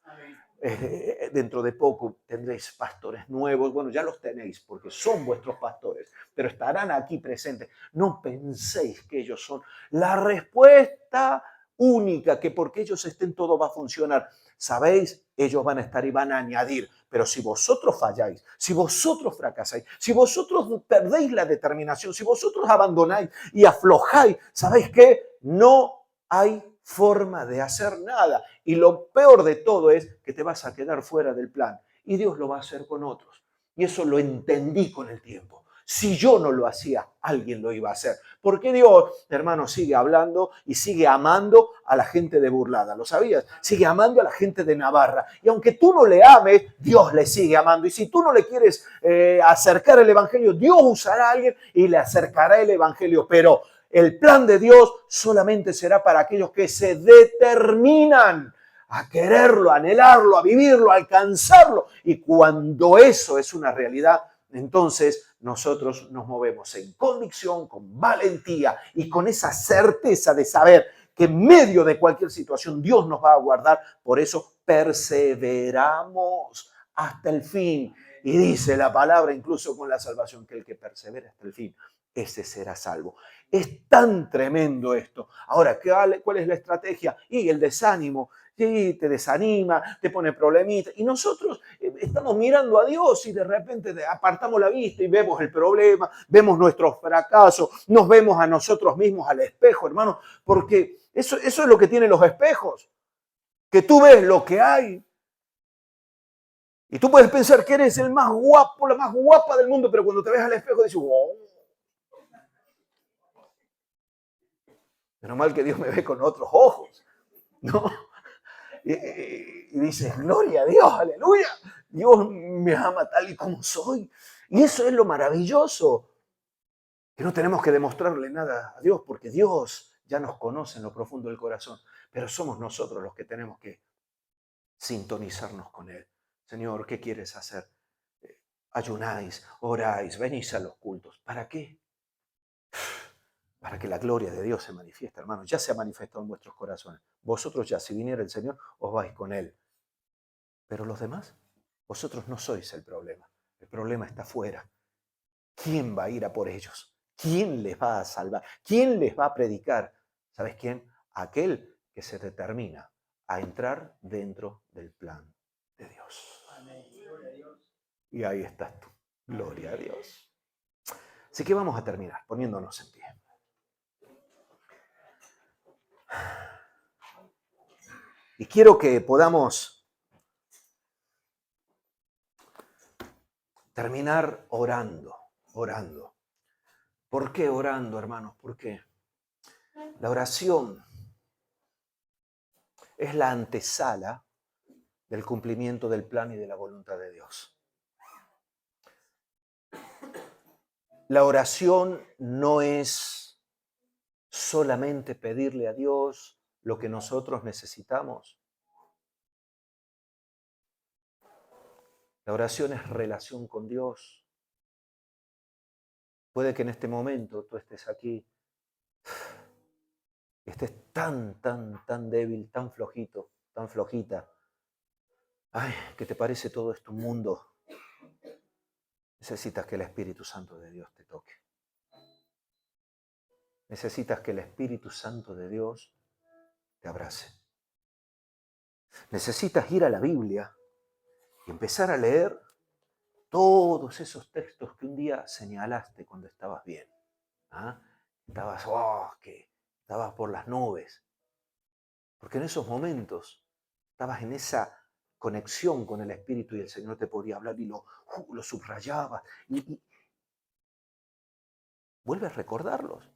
Dentro de poco tendréis pastores nuevos, bueno, ya los tenéis porque son vuestros pastores, pero estarán aquí presentes. No penséis que ellos son la respuesta única, que porque ellos estén todo va a funcionar. ¿Sabéis? Ellos van a estar y van a añadir, pero si vosotros falláis, si vosotros fracasáis, si vosotros perdéis la determinación, si vosotros abandonáis y aflojáis, ¿sabéis qué? No hay forma de hacer nada. Y lo peor de todo es que te vas a quedar fuera del plan. Y Dios lo va a hacer con otros. Y eso lo entendí con el tiempo. Si yo no lo hacía, alguien lo iba a hacer. Porque Dios, hermano, sigue hablando y sigue amando a la gente de Burlada. ¿Lo sabías? Sigue amando a la gente de Navarra. Y aunque tú no le ames, Dios le sigue amando. Y si tú no le quieres acercar el evangelio, Dios usará a alguien y le acercará el evangelio. Pero el plan de Dios solamente será para aquellos que se determinan a quererlo, a anhelarlo, a vivirlo, a alcanzarlo. Y cuando eso es una realidad, entonces nosotros nos movemos en convicción, con valentía y con esa certeza de saber que en medio de cualquier situación Dios nos va a guardar. Por eso perseveramos hasta el fin. Y dice la palabra, incluso con la salvación, que el que persevera hasta el fin, ese será salvo. Es tan tremendo esto. Ahora, ¿cuál es la estrategia? Y el desánimo. Sí, te desanima, te pone problemita. Y nosotros estamos mirando a Dios y de repente apartamos la vista y vemos el problema, vemos nuestros fracasos, nos vemos a nosotros mismos al espejo, hermano, porque eso es lo que tienen los espejos, que tú ves lo que hay. Y tú puedes pensar que eres el más guapo, la más guapa del mundo, pero cuando te ves al espejo dices, wow. Menos mal que Dios me ve con otros ojos, ¿no? Y dices, gloria a Dios, aleluya. Dios me ama tal y como soy. Y eso es lo maravilloso. Que no tenemos que demostrarle nada a Dios, porque Dios ya nos conoce en lo profundo del corazón. Pero somos nosotros los que tenemos que sintonizarnos con Él. Señor, ¿qué quieres hacer? Ayunáis, oráis, venís a los cultos. ¿Para qué? Para que la gloria de Dios se manifieste, hermanos. Ya se ha manifestado en vuestros corazones. Vosotros ya, si viniera el Señor, os vais con Él. Pero los demás, vosotros no sois el problema. El problema está afuera. ¿Quién va a ir a por ellos? ¿Quién les va a salvar? ¿Quién les va a predicar? ¿Sabes quién? Aquel que se determina a entrar dentro del plan de Dios. Y ahí estás tú. Gloria a Dios. Así que vamos a terminar poniéndonos en pie. Y quiero que podamos terminar orando. ¿Por qué orando, hermanos? Porque la oración es la antesala del cumplimiento del plan y de la voluntad de Dios. La oración no es solamente pedirle a Dios lo que nosotros necesitamos. La oración es relación con Dios. Puede que en este momento tú estés aquí, estés tan débil, tan flojito, tan flojita. Ay, que te parece todo esto un mundo. Necesitas que el Espíritu Santo de Dios te toque. Necesitas que el Espíritu Santo de Dios te abrace. Necesitas ir a la Biblia y empezar a leer todos esos textos que un día señalaste cuando estabas bien. ¿Ah? Estabas por las nubes. Porque en esos momentos estabas en esa conexión con el Espíritu y el Señor te podía hablar y lo subrayabas. Y vuelve a recordarlos.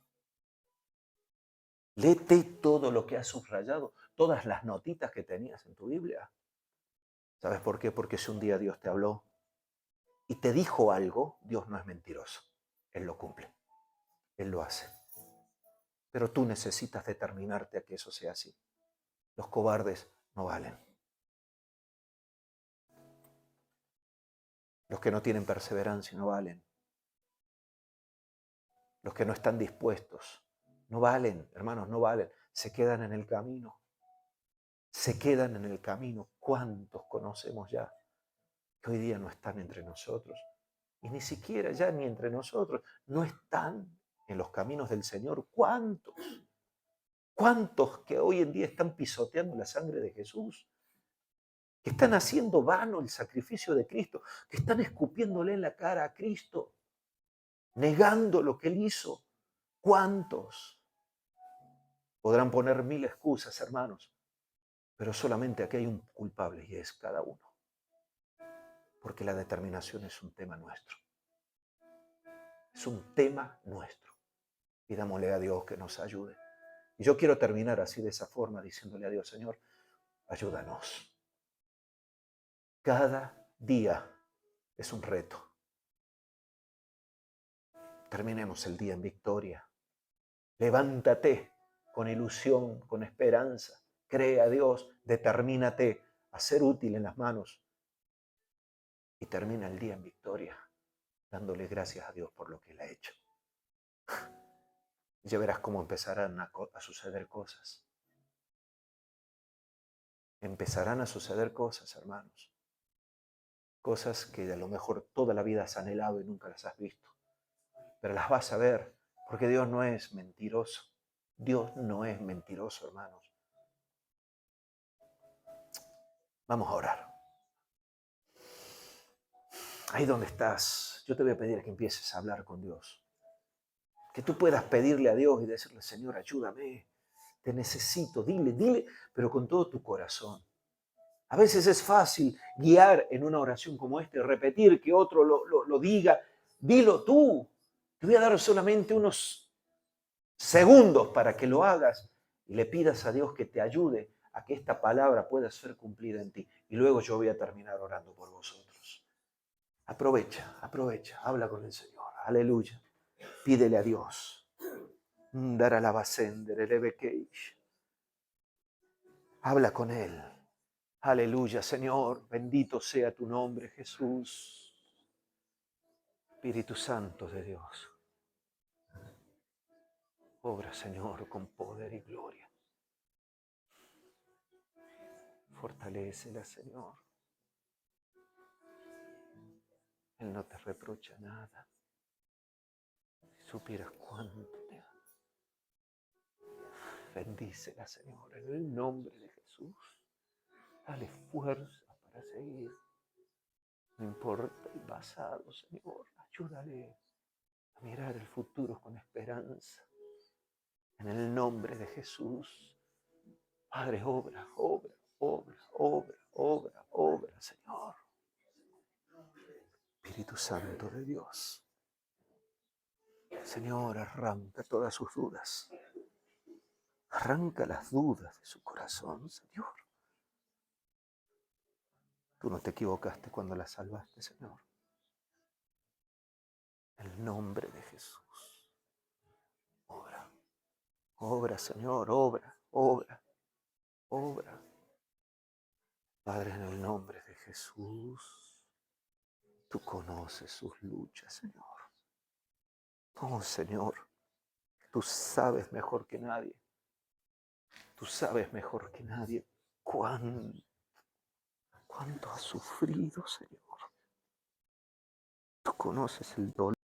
Léete todo lo que has subrayado, todas las notitas que tenías en tu Biblia. ¿Sabes por qué? Porque si un día Dios te habló y te dijo algo, Dios no es mentiroso. Él lo cumple. Él lo hace. Pero tú necesitas determinarte a que eso sea así. Los cobardes no valen. Los que no tienen perseverancia no valen. Los que no están dispuestos no valen, hermanos, no valen. Se quedan en el camino. Se quedan en el camino. ¿Cuántos conocemos ya que hoy día no están entre nosotros? Y ni siquiera ya ni entre nosotros. No están en los caminos del Señor. ¿Cuántos? ¿Cuántos que hoy en día están pisoteando la sangre de Jesús? Que están haciendo vano el sacrificio de Cristo. Que están escupiéndole en la cara a Cristo. Negando lo que Él hizo. ¿Cuántos? Podrán poner mil excusas, hermanos, pero solamente aquí hay un culpable y es cada uno. Porque la determinación es un tema nuestro. Es un tema nuestro. Pidámosle a Dios que nos ayude. Y yo quiero terminar así de esa forma, diciéndole a Dios, Señor, ayúdanos. Cada día es un reto. Terminemos el día en victoria. Levántate con ilusión, con esperanza. Cree a Dios, determínate a ser útil en las manos. Y termina el día en victoria, dándole gracias a Dios por lo que Él ha hecho. Ya verás cómo empezarán a suceder cosas. Empezarán a suceder cosas, hermanos. Cosas que a lo mejor toda la vida has anhelado y nunca las has visto. Pero las vas a ver, porque Dios no es mentiroso. Dios no es mentiroso, hermanos. Vamos a orar. Ahí donde estás, yo te voy a pedir que empieces a hablar con Dios. Que tú puedas pedirle a Dios y decirle, Señor, ayúdame. Te necesito, dile, pero con todo tu corazón. A veces es fácil guiar en una oración como esta, repetir que otro lo diga. Dilo tú. Te voy a dar solamente unos segundos para que lo hagas y le pidas a Dios que te ayude a que esta palabra pueda ser cumplida en ti. Y luego yo voy a terminar orando por vosotros. Aprovecha, habla con el Señor. Aleluya. Pídele a Dios. Habla con Él. Aleluya, Señor. Bendito sea tu nombre, Jesús. Espíritu Santo de Dios. Obra, Señor, con poder y gloria. Fortalécela, Señor. Él no te reprocha nada. supieras cuánto te ama. Bendícela, Señor, en el nombre de Jesús. Dale fuerza para seguir. No importa el pasado, Señor. Ayúdale a mirar el futuro con esperanza. En el nombre de Jesús. Padre, obra, obra, obra, obra, obra, obra, Señor. Espíritu Santo de Dios. Señor, arranca todas sus dudas. Arranca las dudas de su corazón, Señor. Tú no te equivocaste cuando la salvaste, Señor. En el nombre de Jesús. Obra. Obra, Señor, obra, obra, obra. Padre, en el nombre de Jesús. Tú conoces sus luchas, Señor. Oh, Señor, tú sabes mejor que nadie. Tú sabes mejor que nadie cuánto ha sufrido, Señor. Tú conoces el dolor.